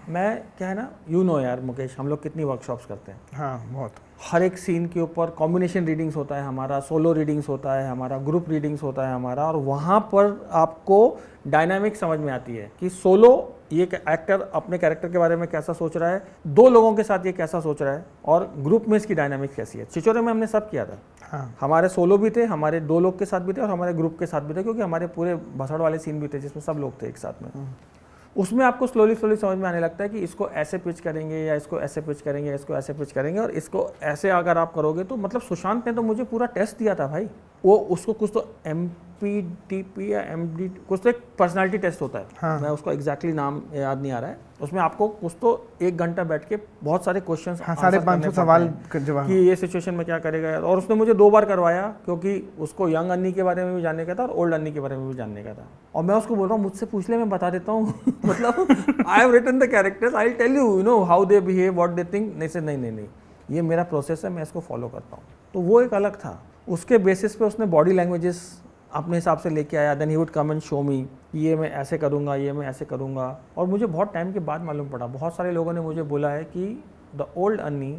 मैं क्या है ना, यू नो यार मुकेश, हम लोग कितनी वर्कशॉप्स करते हैं। हाँ, बहुत। हर एक सीन के ऊपर कॉम्बिनेशन रीडिंग्स होता है हमारा, सोलो रीडिंग्स होता है हमारा, ग्रुप रीडिंग्स होता है हमारा, और वहाँ पर आपको डायनामिक समझ में आती है कि सोलो ये एक्टर अपने कैरेक्टर के बारे में कैसा सोच रहा है, दो लोगों के साथ ये कैसा सोच रहा है, और ग्रुप में इसकी डायनामिक कैसी है। छिछोरे में हमने सब किया था। हाँ। हमारे सोलो भी थे, हमारे दो लोग के साथ भी थे, और हमारे ग्रुप के साथ भी थे, क्योंकि हमारे पूरे भसड़ वाले सीन भी थे जिसमें सब लोग थे एक साथ में। उसमें आपको स्लोली समझ में आने लगता है कि इसको ऐसे पिच करेंगे, या इसको ऐसे पिच करेंगे, या इसको ऐसे पिच करेंगे, और इसको ऐसे अगर आप करोगे तो मतलब सुशांत ने तो मुझे पूरा टेस्ट दिया था भाई। वो उसको कुछ तो MPTP या MD कुछ तो एक पर्सनालिटी टेस्ट होता है। हाँ। मैं उसको एग्जैक्टली नाम याद नहीं आ रहा है। उसमें आपको कुछ तो 1 घंटा बैठ के बहुत सारे क्वेश्चंस, हाँ, 550 सवाल जवाब कि ये सिचुएशन में क्या करेगा यार। और उसने मुझे 2 बार करवाया, क्योंकि उसको यंग अन्नी के बारे में भी जानने का था और ओल्ड अन्नी के बारे में भी जानने का था। और मैं उसको बोल रहा हूँ मुझसे पूछ ले, मैं बता देता हूँ। मतलब I have written the characters, I will tell you know how they behave, what they think. नहीं, ये मेरा प्रोसेस है, मैं इसको फॉलो करता हूँ। तो वो एक अलग था। उसके बेसिस पे उसने बॉडी लैंग्वेजेस अपने हिसाब से लेके आया। Then he would come and show me, ये मैं ऐसे करूँगा, ये मैं ऐसे करूँगा। और मुझे बहुत टाइम के बाद मालूम पड़ा, बहुत सारे लोगों ने मुझे बोला है कि द ओल्ड अन्नी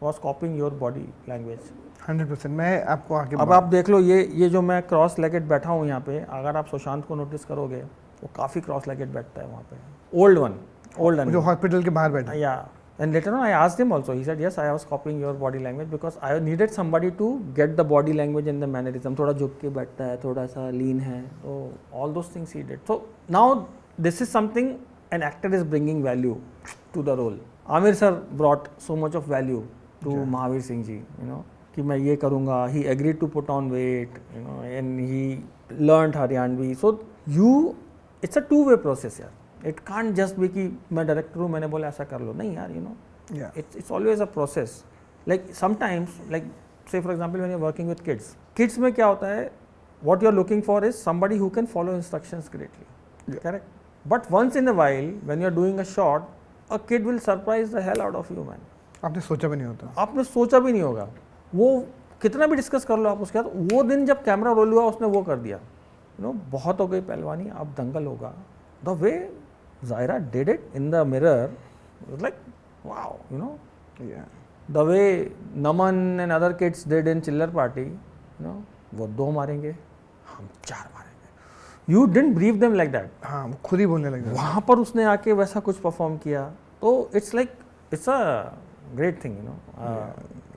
वॉज कॉपिंग योर बॉडी लैंग्वेज। 100%। मैं आपको आगे अब आप देख लो, ये जो मैं क्रॉस लेगेड बैठा हूँ यहाँ पे, अगर आप सुशांत को नोटिस करोगे वो काफ़ी क्रॉस लेगेड बैठता है वहाँ पे। ओल्ड अन्नी जो हॉस्पिटल के बाहर बैठा। या and later on I asked him also, he said yes, I was copying your body language because I needed somebody to get the body language and the mannerism. थोड़ा झुक के बैठता है, थोड़ा सा lean है, तो all those things he did. So now this is something an actor is bringing value to the role. Amir sir brought so much of value to Mahavir Singh ji, you know, कि मैं ये करूँगा. He agreed to put on weight, you know, and he learned Haryanvi. So it's a two-way process यार. It can't just be कि मैं director हूँ, मैंने बोला ऐसा कर लो, नहीं यार, you know, it's always a process. Like sometimes, like say for example when you're working with kids में क्या होता है, what you're looking for is somebody who can follow instructions greatly, correct? But once in a while when you're doing a shot, a kid will surprise the hell out of you, man. आपने सोचा भी नहीं होता, आपने सोचा भी नहीं होगा, वो कितना भी डिस्कस कर लो आप उसके साथ, वो दिन जब कैमरा रोल हुआ उसने वो कर दिया, you know, बहुत हो गई पहलवानी, अब दंगल होगा. The way Zaira did it in the mirror, it was like, wow, you know. Yeah. The way Naman and other kids did in Chiller Party, you know, वो 2 मारेंगे, हम 4 मारेंगे. You didn't brief them like that. हाँ, वो खुद ही बोलने लग गया. वहाँ पर उसने आके वैसा कुछ परफॉर्म किया, तो it's like, it's a great thing, you know.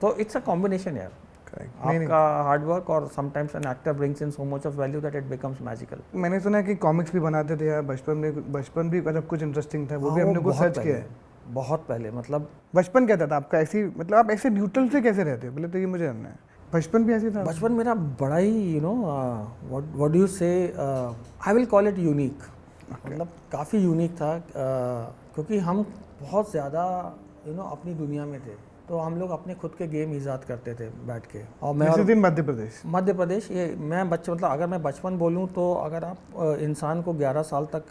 तो it's a combination यार. आपका हार्ड वर्क और sometimes an actor brings in so much of value that it becomes magical. मैंने सुना है कि कॉमिक्स भी बनाते थे यार बचपन भी मतलब कुछ इंटरेस्टिंग था, वो भी हमने कुछ सर्च किया है. बहुत पहले, मतलब बचपन क्या था आपका? ऐसी मतलब आप ऐसे न्यूट्रल से कैसे रहते हो, पहले तो ये मुझे जानना है. बचपन भी ऐसे था? बचपन मेरा बड़ा ही व्हाट डू यू से, I will call it unique, मतलब काफ़ी यूनिक था, क्योंकि हम बहुत ज़्यादा अपनी दुनिया में थे। तो हम लोग अपने खुद के गेम ईजाद करते थे बैठ के। और मैं जैसे दिन मध्य प्रदेश ये मैं मतलब अगर मैं बचपन बोलूँ तो अगर आप इंसान को 11 साल तक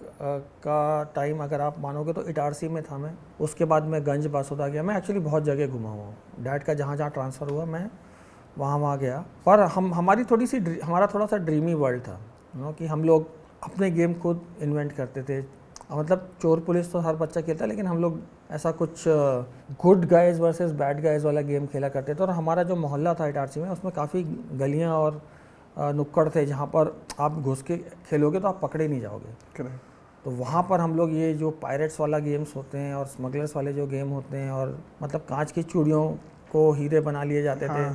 का टाइम अगर आप मानोगे तो इटारसी में था मैं। उसके बाद मैं गंज बासुदा गया। मैं एक्चुअली बहुत जगह घुमा हुआ हूँ। डैड का जहाँ जहाँ ट्रांसफ़र हुआ मैं वहाँ गया। पर हमारा थोड़ा सा ड्रीमी वर्ल्ड था, कि हम लोग अपने गेम खुद इन्वेंट करते थे। मतलब चोर पुलिस तो हर बच्चा खेलता है, लेकिन हम लोग ऐसा कुछ good guys versus bad guys वाला गेम खेला करते थे। और हमारा जो मोहल्ला था इटारसी में, उसमें काफ़ी गलियां और नुक्कड़ थे जहाँ पर आप घुस के खेलोगे तो आप पकड़े नहीं जाओगे। तो वहाँ पर हम लोग ये जो पायरेट्स वाला गेम्स होते हैं और स्मगलर्स वाले जो गेम होते हैं, और मतलब कांच की चूड़ियों को हीरे बना लिए जाते थे।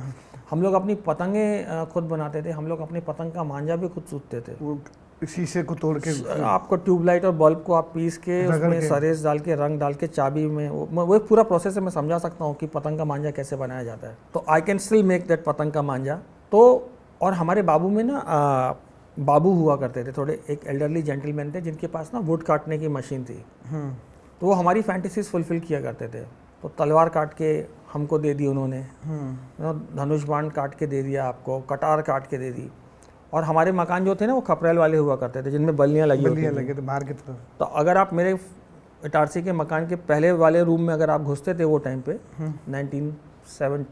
हम लोग अपनी पतंगे खुद बनाते थे। हम लोग अपनी पतंग का मांझा भी खुद सूतते थे। वो शीशे को तोड़ के आपको ट्यूबलाइट और बल्ब को आप पीस के उसमें सरेस डाल के रंग डाल के चाबी में वो पूरा प्रोसेस है। मैं समझा सकता हूँ कि पतंग का मांझा कैसे बनाया जाता है। तो I can still make that पतंग का मांझा। तो और हमारे बाबू में ना बाबू हुआ करते थे, थोड़े एक एल्डरली जेंटलमैन थे जिनके पास ना वुड काटने की मशीन थी। तो वो हमारी फैंटेसीज फुलफिल किया करते थे। तो तलवार काट के हमको दे दी उन्होंने, धनुष बाण काट के दे दिया आपको, कटार काट के दे दी। और हमारे मकान जो थे ना वो खपरेल वाले हुआ करते थे जिनमें बल्लियाँ लगी होती थी बाहर की तरफ। तो अगर आप मेरे इटारसी के मकान के पहले वाले रूम में अगर आप घुसते थे वो टाइम पे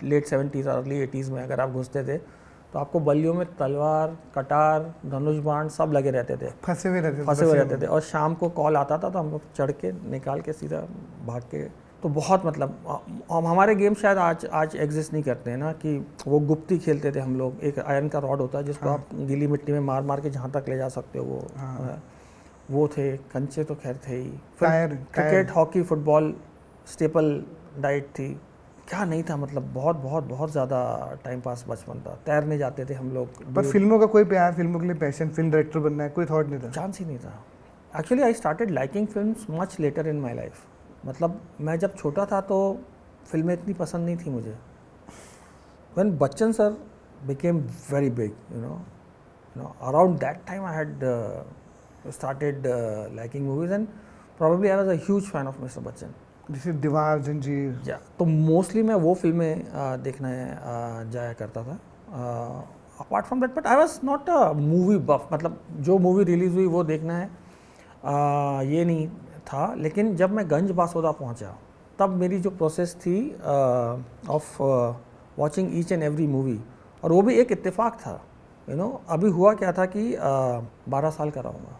लेट 70s अर्ली 80s में अगर आप घुसते थे तो आपको बल्लियों में तलवार, कटार, धनुष बाण सब लगे रहते थे, फंसे हुए रहते थे। और शाम को कॉल आता था तो हम लोग चढ़ के निकाल के सीधा भाग के। तो बहुत मतलब हमारे गेम शायद आज एग्जिस्ट नहीं करते हैं ना, कि वो गुप्ती खेलते थे हम लोग। एक आयरन का रॉड होता है जिसको आप गीली मिट्टी में मार मार के जहाँ तक ले जा सकते हो, वो थे। कंचे तो खैर थे ही। फिर cricket, hockey, football staple diet थी। क्या नहीं था, मतलब बहुत बहुत बहुत ज़्यादा टाइम पास बचपन था। तैरने जाते थे हम लोग। पर फिल्मों का कोई प्यार, फिल्मों के लिए पैशन, फिल्म डायरेक्टर बनना है, कोई थॉट नहीं था? चांस ही नहीं था। Actually I started liking films much later in my life. मतलब मैं जब छोटा था तो फिल्में इतनी पसंद नहीं थी मुझे। When Bachchan sir became very big, around that time I had started liking movies and probably I was a huge fan of mister Bachchan. जैसे दीवार, जंजीर। या तो मोस्टली मैं वो फिल्में देखने जाया करता था। Apart from that but I was not a movie buff, मतलब जो मूवी रिलीज़ हुई वो देखना है ये नहीं था। लेकिन जब मैं गंज बासोदा पहुंचा तब मेरी जो प्रोसेस थी of watching each and every movie, और वो भी एक इत्तेफाक था। अभी हुआ क्या था कि 12 साल का रहूँगा,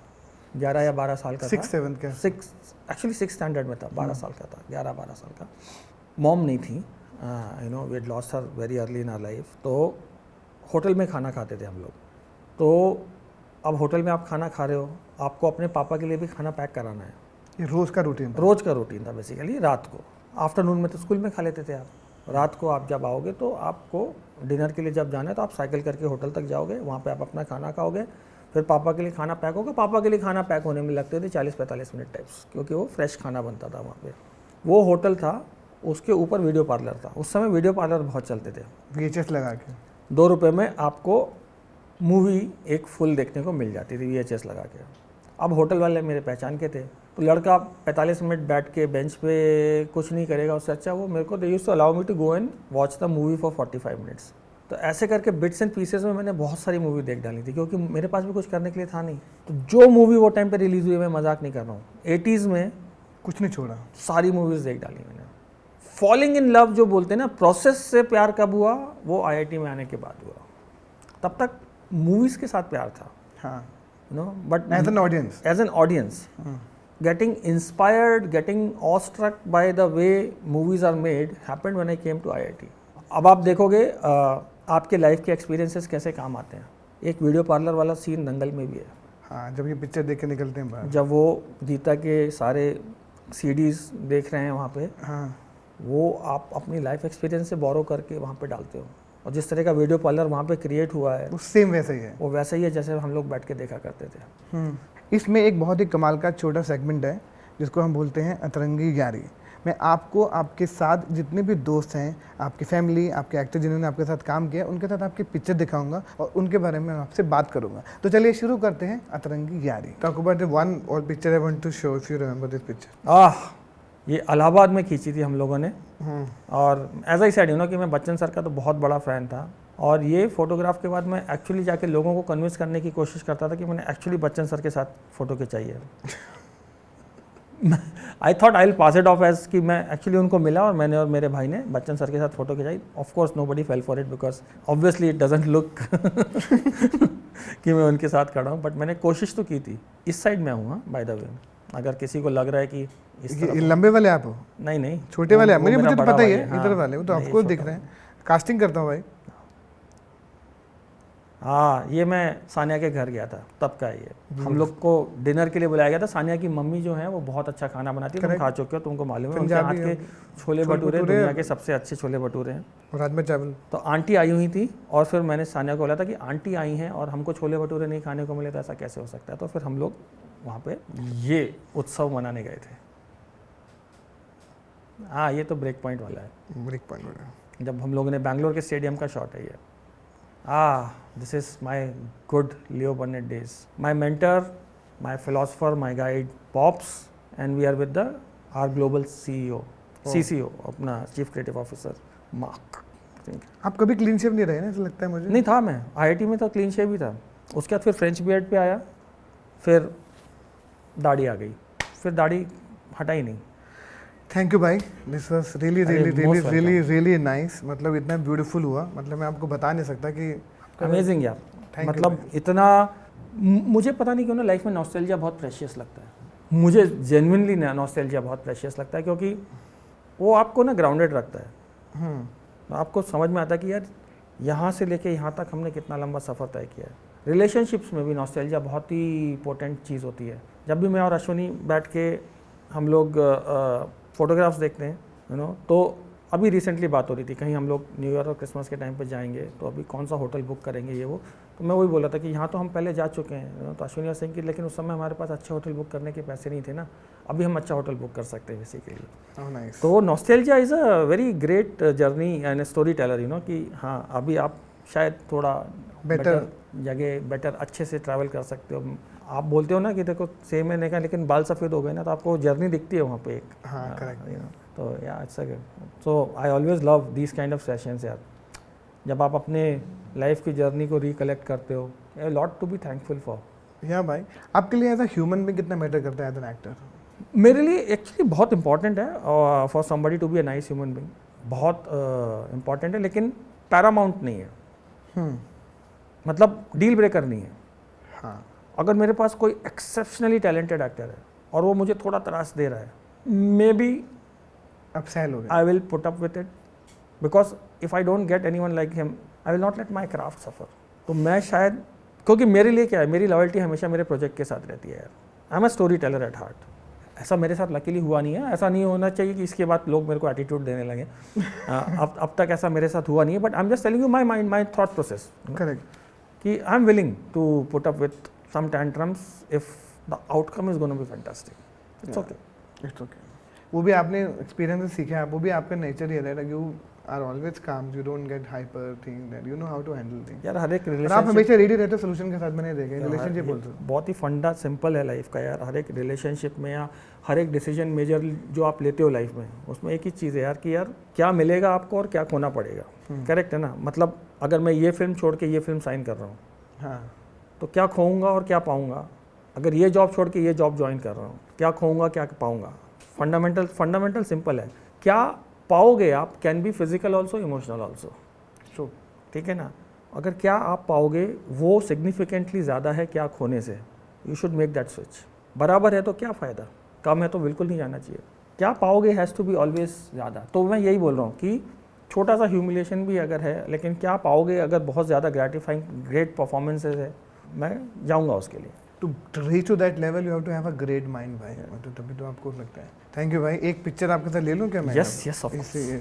11 या 12 साल का 6-7 का, एक्चुअली 6th स्टैंडर्ड में था, 12 साल का था, 11-12 साल का। मॉम नहीं थी, we had lost her very early in our life. तो होटल में खाना खाते थे हम लोग। तो अब होटल में आप खाना खा रहे हो, आपको अपने पापा के लिए भी खाना पैक कराना है। ये रोज़ का रूटीन था बेसिकली। रात को, आफ्टरनून में तो स्कूल में खा लेते थे आप। रात को आप जब आओगे तो आपको डिनर के लिए जब जाना है तो आप साइकिल करके होटल तक जाओगे, वहाँ पे आप अपना खाना खाओगे, फिर पापा के लिए खाना पैक होगा। पापा के लिए खाना पैक होने में लगते थे 40-45 मिनट टाइप्स, क्योंकि वो फ्रेश खाना बनता था वहाँ पे। वो होटल था, उसके ऊपर वीडियो पार्लर था। उस समय वीडियो पार्लर बहुत चलते थे। VHS लगा के 2 रुपये में आपको मूवी एक फुल देखने को मिल जाती थी VHS लगा के। अब होटल वाले मेरे पहचान के थे, तो लड़का 45 मिनट बैठ के बेंच पे कुछ नहीं करेगा, उससे अच्छा वो मेरे को they used to allow me to go and watch the movie for 45 minutes. तो ऐसे करके बिट्स एंड पीसेस में मैंने बहुत सारी मूवी देख डाली थी, क्योंकि मेरे पास भी कुछ करने के लिए था नहीं। तो जो मूवी वो टाइम पे रिलीज़ हुई, मैं मजाक नहीं कर रहा हूँ, 80s में कुछ नहीं छोड़ा, सारी मूवीज़ देख डाली मैंने। फॉलिंग इन लव जो बोलते हैं ना, प्रोसेस से प्यार कब हुआ, वो IIT में आने के बाद हुआ। तब तक मूवीज़ के साथ प्यार था, हाँ, but as an audience, getting inspired, getting awestruck by the way movies are made happened when I came to IIT. अब आप देखोगे आपके लाइफ के एक्सपीरियंसेस कैसे काम आते हैं। एक वीडियो पार्लर वाला सीन दंगल में भी है। हाँ, जब ये पिक्चर देख के निकलते हैं बाहर, जब वो गीता के सारे CDs देख रहे हैं वहाँ पे, हाँ, वो आप अपनी लाइफ एक्सपीरियंस से बोरो करके वहाँ पे डालते हो। और जिस तरह का वीडियो पार्लर वहाँ पे क्रिएट हुआ है, वो सेम वैसा ही है। वो वैसा ही है जैसे हम लोग बैठ के देखा करते थे। इसमें एक बहुत ही कमाल का छोटा सेगमेंट है जिसको हम बोलते हैं अतरंगी यारी। मैं आपको आपके साथ जितने भी दोस्त हैं, आपकी फैमिली, आपके एक्टर जिन्होंने आपके साथ काम किया, उनके साथ आपकी पिक्चर दिखाऊंगा और उनके बारे में आपसे बात करूंगा। तो चलिए शुरू करते हैं Atrangi Yaari. Talk about the one और picture I want to show, if you remember this picture. ये इलाहाबाद में खींची थी हम लोगों ने, और एज आई सेड कि मैं बच्चन सर का तो बहुत बड़ा फ़ैन था, और ये फोटोग्राफ के बाद मैं एक्चुअली जाके लोगों को कन्विंस करने की कोशिश करता था कि मैंने एक्चुअली बच्चन सर के साथ फ़ोटो खिंचाई है। I thought I will pass it off as कि मैं एक्चुअली उनको मिला और मैंने और मेरे भाई ने बच्चन सर के साथ फ़ोटो खिंचाई। Of course nobody fell for it because obviously it doesn't look कि मैं उनके साथ खड़ा हूँ, बट मैंने कोशिश तो की थी। इस साइड में हूँ बाय द वे, अगर किसी को लग रहा है कि इस ये लंबे वाले आप हो? नहीं छोटे वाले आप? वो मुझे मेरा तो बड़ा पता ही भाई है, हाँ, इधर वाले वो तो नहीं, आपको छोटा दिख रहे हैं। कास्टिंग करता हूँ भाई। हाँ, ये मैं सानिया के घर गया था तब का ये। हम लोग को डिनर के लिए बुलाया गया था। सानिया की मम्मी जो है वो बहुत अच्छा खाना बनाती है, तुम खा चुके हो, तुमको मालूम है। उनके हाथ के छोले भटूरे दुनिया के सबसे अच्छे छोले भटूरे हैं, राजमा चावल। तो आंटी आई हुई थी, और फिर मैंने सानिया को बोला था कि आंटी आई हैं और हमको छोले भटूरे नहीं खाने को मिले, तो ऐसा कैसे हो सकता है। तो फिर हम लोग वहाँ पे ये उत्सव मनाने गए थे। हाँ, ये तो ब्रेक पॉइंट वाला है। ब्रेक पॉइंट वाला, जब हम लोगों ने बैंगलोर के स्टेडियम का शॉट है ये। This is my good Leo Burnett days. My mentor, my philosopher, my guide, Pops, and we are with our global CEO, CCO, अपना Chief Creative Officer, Mark. आप कभी क्लीन शेव नहीं रहे ना, ऐसा लगता है मुझे। नहीं था, मैं IIT में तो क्लीन शेव ही था। उसके बाद फिर फ्रेंच बियर्ड पे आया, फिर दाढ़ी आ गई, फिर दाढ़ी हटाई नहीं। थैंक यू भाई, दिस वाज रियली नाइस। मतलब इतना ब्यूटीफुल हुआ, मतलब मैं आपको बता नहीं सकता कि अमेजिंग यार। मतलब इतना मुझे पता नहीं क्यों ना लाइफ में नॉस्टैल्जिया बहुत प्रेशियस लगता है। मुझे जेन्युइनली नॉस्टैल्जिया बहुत प्रेशियस लगता है, क्योंकि वो आपको ना ग्राउंडेड रखता है। तो आपको समझ में आता है कि यार यहाँ से लेके यहाँ तक हमने कितना लंबा सफ़र तय किया है। रिलेशनशिप्स में भी नॉस्टैल्जिया बहुत ही इंपॉर्टेंट चीज़ होती है। जब भी मैं और अश्विनी बैठ के हम लोग फ़ोटोग्राफ्स देखते हैं, तो अभी रिसेंटली बात हो रही थी, कहीं हम लोग न्यू ईयर और क्रिसमस के टाइम पे जाएंगे, तो अभी कौन सा होटल बुक करेंगे ये वो। तो मैं वही बोला था कि यहाँ तो हम पहले जा चुके हैं, तो अश्विनी सिंह की, लेकिन उस समय हमारे पास अच्छे होटल बुक करने के पैसे नहीं थे ना, अभी हम अच्छा होटल बुक कर सकते हैं बेसिकली। तो nostalgia is a very great journey and story teller, कि हाँ अभी आप शायद थोड़ा बेटर जगह, बेटर अच्छे से ट्रैवल कर सकते हो। आप बोलते हो ना कि देखो सेम है नहीं, लेकिन बाल सफ़ेद हो गए ना, तो आपको जर्नी दिखती है वहाँ पे एक। हाँ, करेक्ट। तो या it's a so I always love this kind of sessions यार, जब आप अपने लाइफ की जर्नी को रिकलेक्ट करते हो। A lot to be thankful for. या भाई, आपके लिए एज अ ह्यूमन भी कितना मैटर करता है एज एन एक्टर? मेरे लिए एक्चुअली बहुत इंपॉर्टेंट है for somebody to be a nice human being, बहुत इंपॉर्टेंट है, लेकिन पैरामाउंट नहीं है। मतलब डील ब्रेकर नहीं है। हाँ, अगर मेरे पास कोई एक्सेप्शनली टैलेंटेड एक्टर है और वो मुझे थोड़ा त्रास दे रहा है, मे बी अब सहल हो गया, I will put up with it, because if I don't get anyone like him I will not let my craft suffer. तो मैं शायद, क्योंकि मेरे लिए क्या है, मेरी लॉयल्टी हमेशा मेरे प्रोजेक्ट के साथ रहती है यार। I am a story teller at heart. ऐसा मेरे साथ लकीली हुआ नहीं है, ऐसा नहीं होना चाहिए कि इसके बाद लोग मेरे को एटीट्यूड देने लगे। अब तक ऐसा मेरे साथ हुआ नहीं है, but I am just telling you my mind, my thought process, correct, कि I am willing to put up with some tantrums if the outcome is going to be fantastic. It's okay. It's okay. वो भी आपने experience से सीखा है, वो भी आपका नेचर ही है, you are always calm, you don't get hyper thing, that you know how to handle things. यार हर एक आप रिलेशनशिप, हमेशा रेडी रहते हो सोल्यूशन के साथ, मैंने देखा है रिलेशनशिप बोलते हो। बहुत ही फंडा सिंपल है लाइफ का यार। हर एक रिलेशनशिप में या हर एक डिसीजन मेजर जो आप लेते हो लाइफ में, उसमें एक ही चीज़ है यार कि यार क्या मिलेगा आपको और क्या खोना पड़ेगा। करेक्ट है ना? मतलब अगर मैं ये फिल्म छोड़ के ये फिल्म साइन कर रहा हूँ, हाँ, तो क्या खोऊंगा और क्या पाऊंगा। अगर ये जॉब छोड़ के ये जॉब ज्वाइन कर रहा हूँ, क्या खोऊंगा क्या पाऊंगा। फंडामेंटल सिंपल है। क्या पाओगे आप can be physical also, emotional also. True, ठीक है ना? अगर क्या आप पाओगे वो सिग्निफिकेंटली ज़्यादा है क्या खोने से। You should make that switch. बराबर है तो क्या फ़ायदा, कम है तो बिल्कुल नहीं जाना चाहिए। क्या पाओगे हैज़ टू बी ऑलवेज ज़्यादा। तो मैं यही बोल रहा हूँ कि छोटा सा ह्यूमिलेशन भी अगर है, लेकिन क्या पाओगे अगर बहुत ज़्यादा ग्रेटिफाइंग ग्रेट परफॉर्मेंसेज है, मैं जाऊँगा उसके लिए। To reach to that level you have to have a great mind भाई, तो तभी तो आपको लगता है। थैंक यू भाई। एक पिक्चर आपके साथ ले लूँ क्या मैं? Yes of course. इसलिए